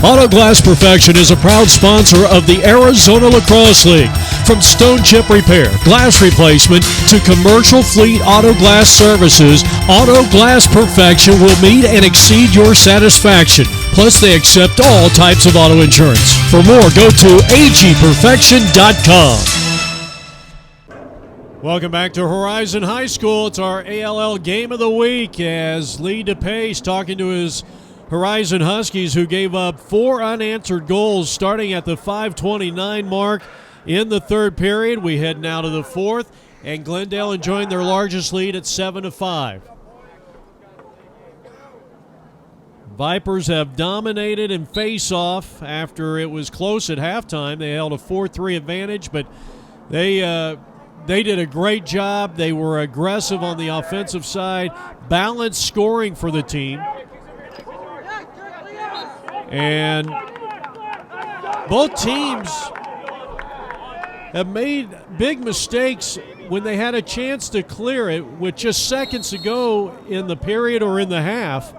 Auto Glass Perfection is a proud sponsor of the Arizona Lacrosse League. From stone chip repair, glass replacement, to commercial fleet auto glass services, Auto Glass Perfection will meet and exceed your satisfaction. Plus, they accept all types of auto insurance. For more, go to agperfection.com. Welcome back to Horizon High School. It's our ALL Game of the Week as Lee DePace talking to his Horizon Huskies, who gave up 4 unanswered goals starting at the 5:29 mark in the third period. We head now to the fourth, and Glendale enjoying their largest lead at 7-5. Vipers have dominated in face-off after it was close at halftime. They held a 4-3 advantage, but they did a great job. They were aggressive on the offensive side, balanced scoring for the team. And both teams have made big mistakes when they had a chance to clear it with just seconds to go in the period or in the half.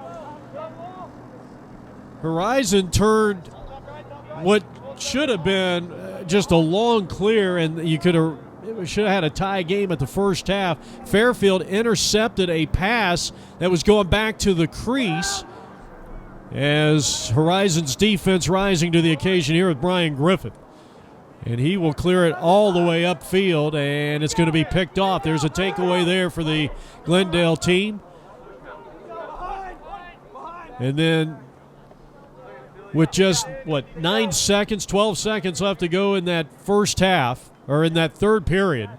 Horizon turned what should have been just a long clear, and you should have had a tie game at the first half. Fairfield intercepted a pass that was going back to the crease as Horizon's defense rising to the occasion here with Brian Griffith. And he will clear it all the way upfield, and it's going to be picked off. There's a takeaway there for the Glendale team. And then with just, 9 seconds, 12 seconds left to go in that first half, or in that third period,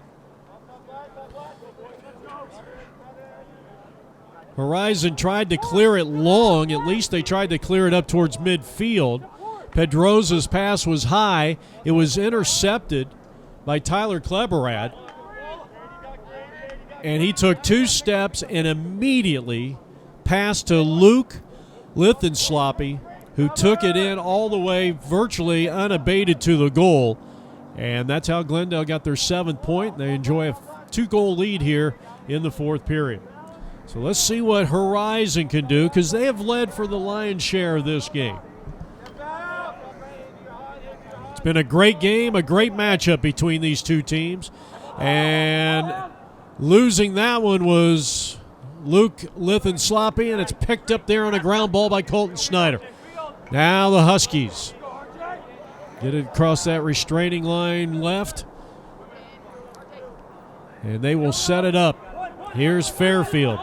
Horizon tried to clear it long. At least they tried to clear it up towards midfield. Pedroza's pass was high. It was intercepted by Tyler Kleberad. And he took 2 steps and immediately passed to Luke Lithensloppy, who took it in all the way virtually unabated to the goal. And that's how Glendale got their 7th point. They enjoy a 2-goal lead here in the fourth period. So let's see what Horizon can do, because they have led for the lion's share of this game. It's been a great game, a great matchup between these two teams. And losing that one was Luke Lithensloppy, and it's picked up there on a ground ball by Colton Snyder. Now the Huskies get it across that restraining line left, and they will set it up. Here's Fairfield,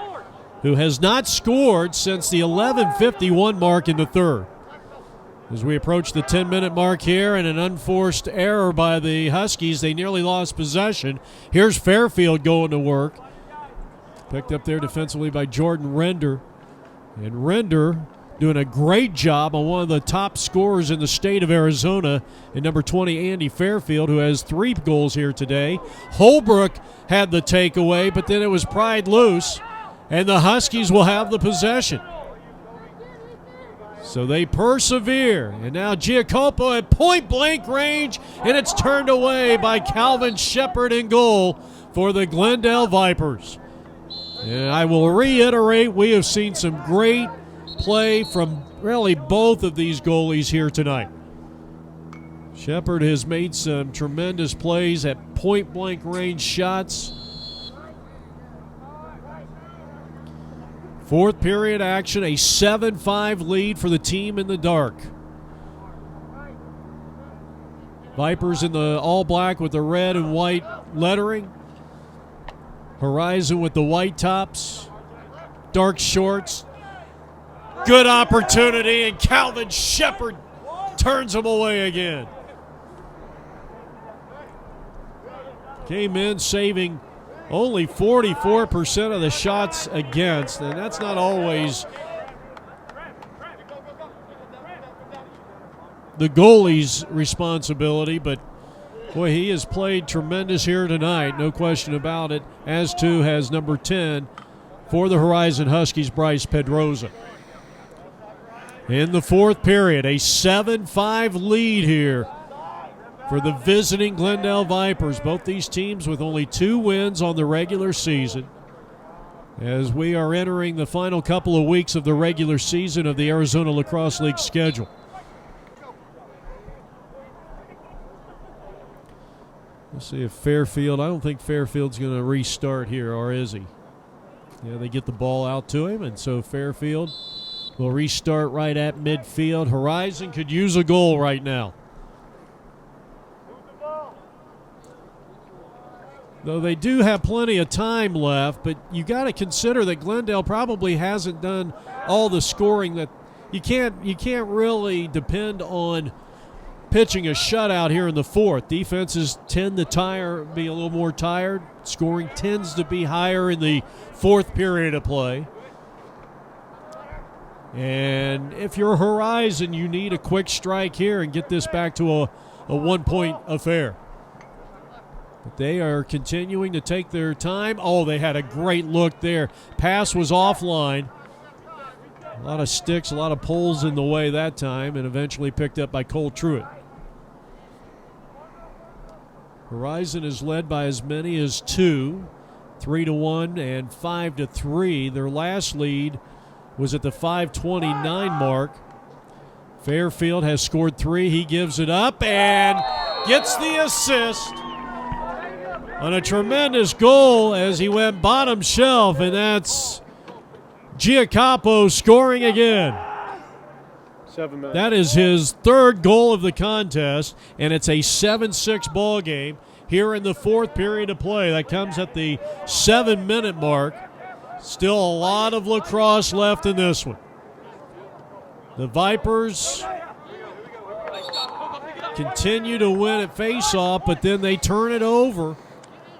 who has not scored since the 11:51 mark in the third. As we approach the 10-minute mark here, and an unforced error by the Huskies, they nearly lost possession. Here's Fairfield going to work. Picked up there defensively by Jordan Render. And Render doing a great job on one of the top scorers in the state of Arizona, in number 20, Andy Fairfield, who has 3 goals here today. Holbrook had the takeaway, but then it was pried loose, and the Huskies will have the possession. So they persevere, and now Giacopo at point-blank range, and it's turned away by Calvin Shepard in goal for the Glendale Vipers. And I will reiterate, we have seen some great play from really both of these goalies here tonight. Shepard has made some tremendous plays at point-blank range shots. Fourth period action, a 7-5 lead for the team in the dark. Vipers in the all-black with the red and white lettering. Horizon with the white tops. Dark shorts. Good opportunity, and Calvin Shepard turns them away again. Came in saving only 44% of the shots against, and that's not always the goalie's responsibility, but boy, he has played tremendous here tonight, no question about it, as too has number 10 for the Horizon Huskies, Bryce Pedroza. In the fourth period, a 7-5 lead here for the visiting Glendale Vipers. Both these teams with only 2 wins on the regular season, as we are entering the final couple of weeks of the regular season of the Arizona Lacrosse League schedule. Let's see if Fairfield, I don't think Fairfield's going to restart here, or is he? Yeah, they get the ball out to him, and so Fairfield will restart right at midfield. Horizon could use a goal right now. Though they do have plenty of time left, but you got to consider that Glendale probably hasn't done all the scoring that you can't really depend on pitching a shutout here in the fourth. Defenses tend to be a little more tired. Scoring tends to be higher in the fourth period of play. And if you're Horizon, you need a quick strike here and get this back to a 1-point affair. But they are continuing to take their time. Oh, they had a great look there. Pass was offline. A lot of sticks, a lot of poles in the way that time, and eventually picked up by Cole Truitt. Horizon is led by as many as 2, 3-1 and 5-3. Their last lead was at the 5:29 mark. Fairfield has scored 3. He gives it up and gets the assist on a tremendous goal as he went bottom shelf, and that's Giacopo scoring again. 7 minutes. That is his 3rd goal of the contest, and it's a 7-6 ball game here in the fourth period of play. That comes at the 7-minute mark. Still a lot of lacrosse left in this one. The Vipers continue to win at face-off, but then they turn it over.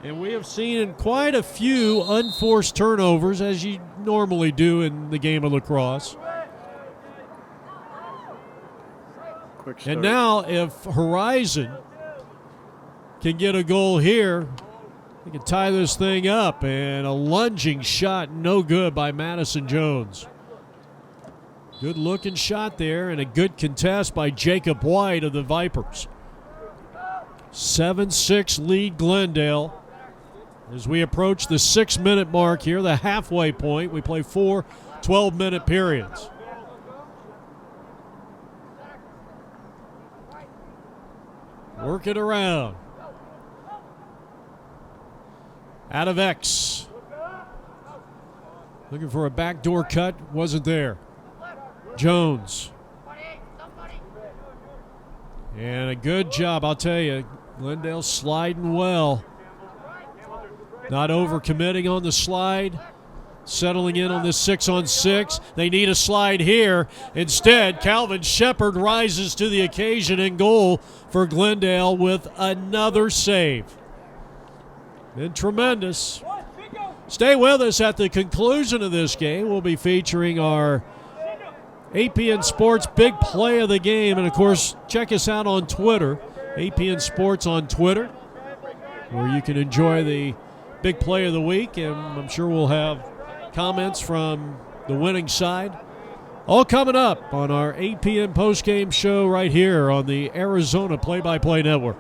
And we have seen quite a few unforced turnovers, as you normally do in the game of lacrosse. And now if Horizon can get a goal here, they can tie this thing up. And a lunging shot, no good by Madison Jones. Good looking shot there, and a good contest by Jacob White of the Vipers. 7-6 lead Glendale. As we approach the 6-minute mark here, the halfway point, we play 4 12-minute periods. Work it around. Out of X. Looking for a backdoor cut. Wasn't there. Jones. And a good job, I'll tell you. Glendale sliding well. Not overcommitting on the slide. settling in on this 6-on-6. They need a slide here. Instead, Calvin Shepard rises to the occasion in goal for Glendale with another save. Been tremendous. Stay with us. At the conclusion of this game, we'll be featuring our APN Sports Big Play of the Game. And, of course, check us out on Twitter, APN Sports on Twitter, where you can enjoy the Big Play of the Week. And I'm sure we'll have comments from the winning side. All coming up on our APN postgame show right here on the Arizona Play-by-Play Network.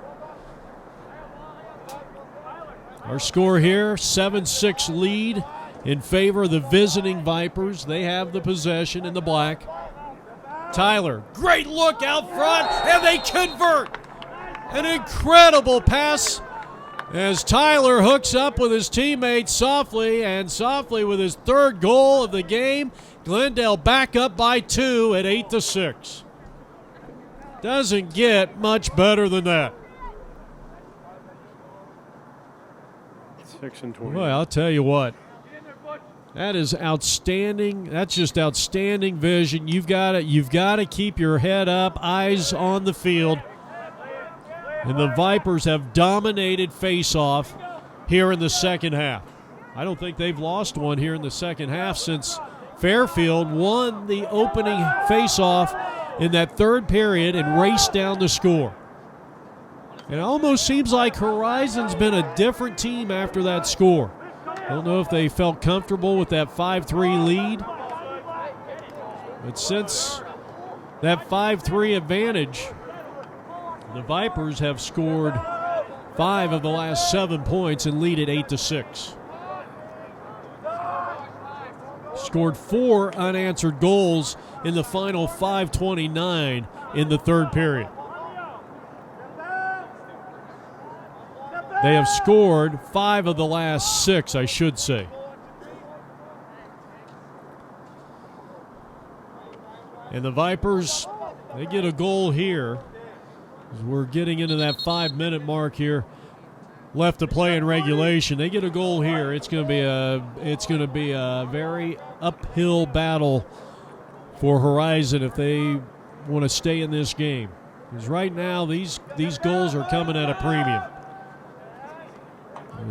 Our score here, 7-6 lead in favor of the visiting Vipers. They have the possession in the black. Tyler, great look out front, and they convert. An incredible pass as Tyler hooks up with his teammate Softly, and Softly with his third goal of the game. Glendale back up by 2 at 8-6. Doesn't get much better than that. 6 and 20. Well, I'll tell you what. That is outstanding. That's just outstanding vision. You've got to keep your head up, eyes on the field. And the Vipers have dominated face-off here in the second half. I don't think they've lost one here in the second half since Fairfield won the opening face-off in that third period and raced down the score. It almost seems like Horizon's been a different team after that score. I don't know if they felt comfortable with that 5-3 lead. But since that 5-3 advantage, the Vipers have scored 5 of the last 7 points and lead at 8-6. Scored 4 unanswered goals in the final 5:29 in the third period. They have scored 5 of the last 6, I should say. And the Vipers, they get a goal here. As we're getting into that 5-minute mark here, left to play in regulation. They get a goal here. It's going to be a very uphill battle for Horizon if they want to stay in this game. Because right now these goals are coming at a premium.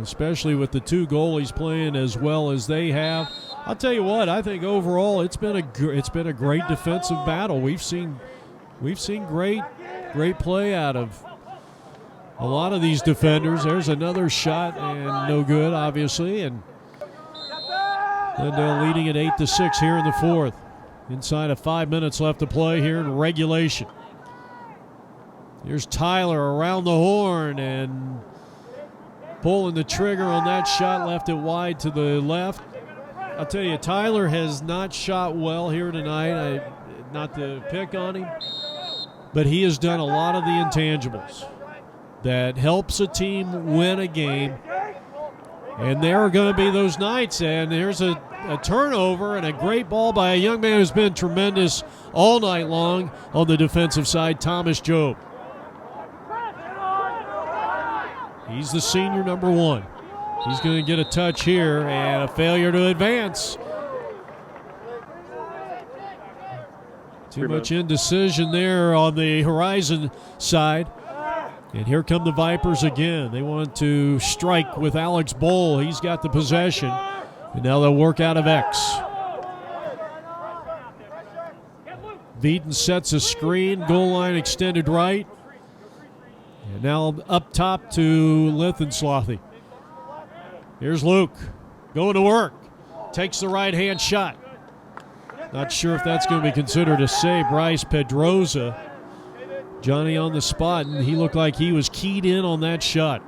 Especially with the 2 goalies playing as well as they have. I'll tell you what, I think overall it's been a great defensive battle. We've seen great play out of a lot of these defenders. There's another shot and no good, obviously, and Glendale leading at 8-6 here in the fourth. Inside of 5 minutes left to play here in regulation. Here's Tyler around the horn and pulling the trigger on that shot, left it wide to the left. I'll tell you, Tyler has not shot well here tonight. Not to pick on him, but he has done a lot of the intangibles that helps a team win a game. And there are going to be those nights, and there's a turnover and a great ball by a young man who's been tremendous all night long on the defensive side, Thomas Jobe. He's the senior number 1. He's going to get a touch here and a failure to advance. Too much indecision there on the Horizon side. And here come the Vipers again. They want to strike with Alex Bowl. He's got the possession. And now they'll work out of X. Veeden sets a screen. Goal line extended right. And now up top to Lithenslothy. Here's Luke going to work. Takes the right-hand shot. Not sure if that's going to be considered a save. Bryce Pedroza, Johnny on the spot, and he looked like he was keyed in on that shot.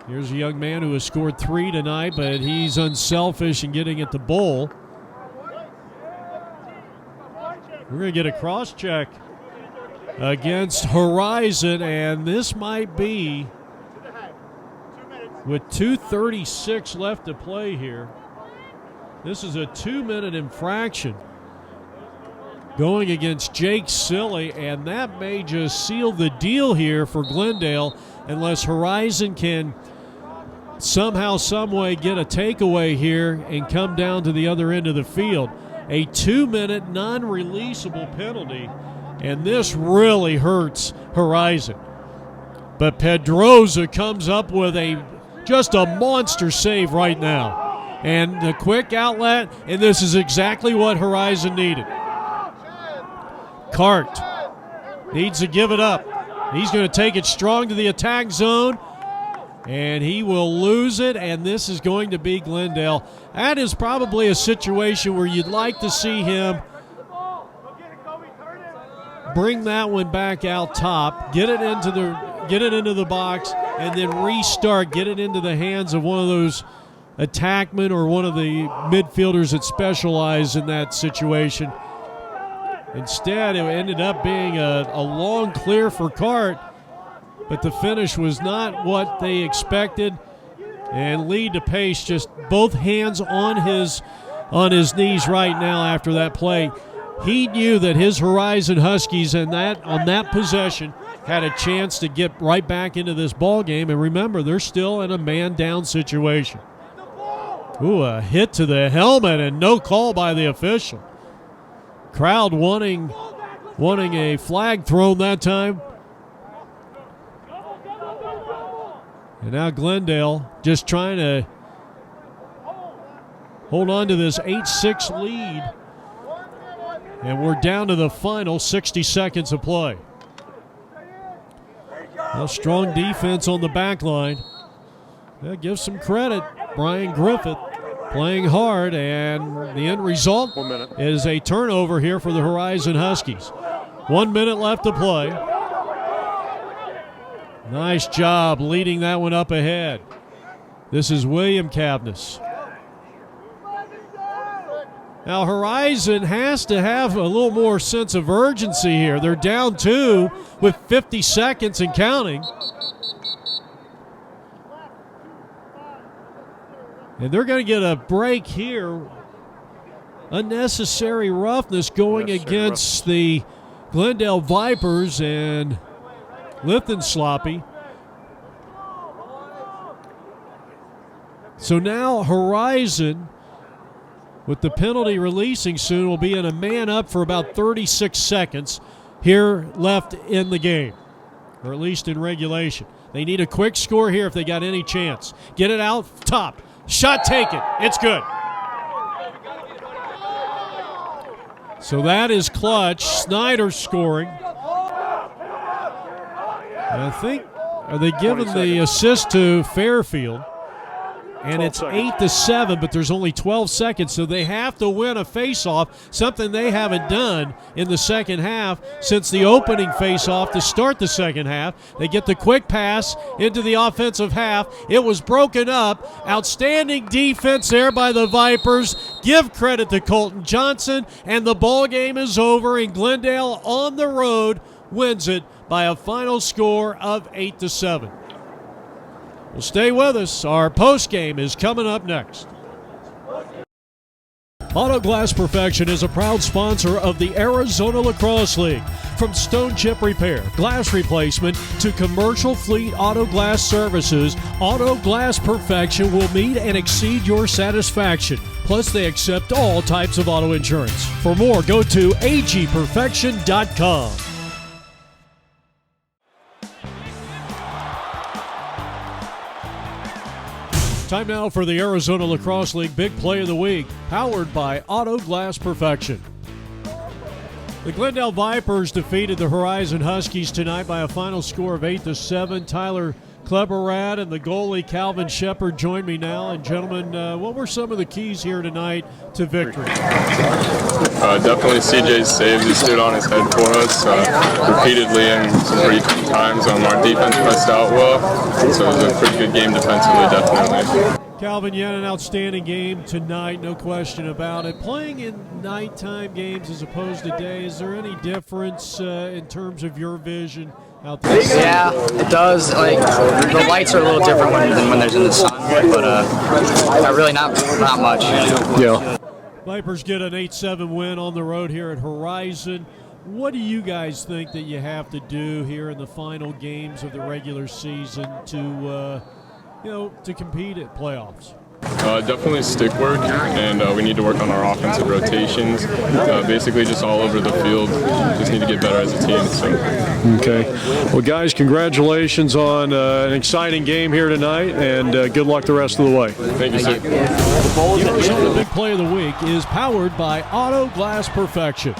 Here's a young man who has scored 3 tonight, but he's unselfish in getting at the bowl. We're going to get a cross-check against Horizon, and this might be, with 2:36 left to play here, this is a 2-minute infraction going against Jake Silly, and that may just seal the deal here for Glendale unless Horizon can somehow, someway get a takeaway here and come down to the other end of the field. A 2-minute non-releasable penalty, and this really hurts Horizon. But Pedroza comes up with just a monster save right now. And the quick outlet, and this is exactly what Horizon needed. Cart needs to give it up. He's going to take it strong to the attack zone, and he will lose it, and this is going to be Glendale. That is probably a situation where you'd like to see him bring that one back out top, get it into the box, and then restart, get it into the hands of one of those attackmen or one of the midfielders that specialize in that situation. Instead, it ended up being a long clear for Cart, but the finish was not what they expected. And Lee DePace just both hands on his knees right now after that play. He knew that his Horizon Huskies on that possession had a chance to get right back into this ball game. And remember, they're still in a man-down situation. Ooh, a hit to the helmet and no call by the official. Crowd wanting a flag thrown that time. And now Glendale just trying to hold on to this 8-6 lead. And we're down to the final 60 seconds of play. A strong defense on the back line. That gives some credit. Brian Griffith playing hard, and the end result is a turnover here for the Horizon Huskies. 1 minute left to play. Nice job leading that one up ahead. This is William Cavness. Now Horizon has to have a little more sense of urgency here. They're down 2 with 50 seconds and counting. And they're going to get a break here. Unnecessary roughness going against the Glendale Vipers and Sloppy. So now Horizon, with the penalty releasing soon, will be in a man up for about 36 seconds here left in the game, or at least in regulation. They need a quick score here if they got any chance. Get it out top. Shot taken. It's good. So that is clutch. Snyder scoring. And I think, are they giving the assist to Fairfield? And it's 8-7, but there's only 12 seconds, so they have to win a faceoff, something they haven't done in the second half since the opening faceoff to start the second half. They get the quick pass into the offensive half. It was broken up. Outstanding defense there by the Vipers. Give credit to Colton Johnson, and the ball game is over, and Glendale on the road wins it by a final score of 8-7. Well, stay with us. Our post game is coming up next. Auto Glass Perfection is a proud sponsor of the Arizona Lacrosse League. From stone chip repair, glass replacement, to commercial fleet auto glass services, Auto Glass Perfection will meet and exceed your satisfaction. Plus, they accept all types of auto insurance. For more, go to agperfection.com. Time now for the Arizona Lacrosse League Big Play of the Week, powered by Auto Glass Perfection. The Glendale Vipers defeated the Horizon Huskies tonight by a final score of 8-7. Tyler Kleberrad and the goalie Calvin Shepard join me now. And gentlemen, what were some of the keys here tonight to victory? Definitely CJ's saves. He stood on his head for us repeatedly and some pretty key times. Our defense pressed out well, so it was a pretty good game defensively, definitely. Calvin, you had an outstanding game tonight, no question about it. Playing in nighttime games as opposed to day, is there any difference in terms of your vision out there? Yeah, it does. Like, the lights are a little different than when there's in the sun, but really not much. Yeah. Vipers get an 8-7 win on the road here at Horizon. What do you guys think that you have to do here in the final games of the regular season to to compete at playoffs? Definitely stick work, and we need to work on our offensive rotations. Basically, just all over the field. Just need to get better as a team. So. Okay. Well, guys, congratulations on an exciting game here tonight, and good luck the rest of the way. Thank you, sir. The Big Play of the Week is powered by Auto Glass Perfection.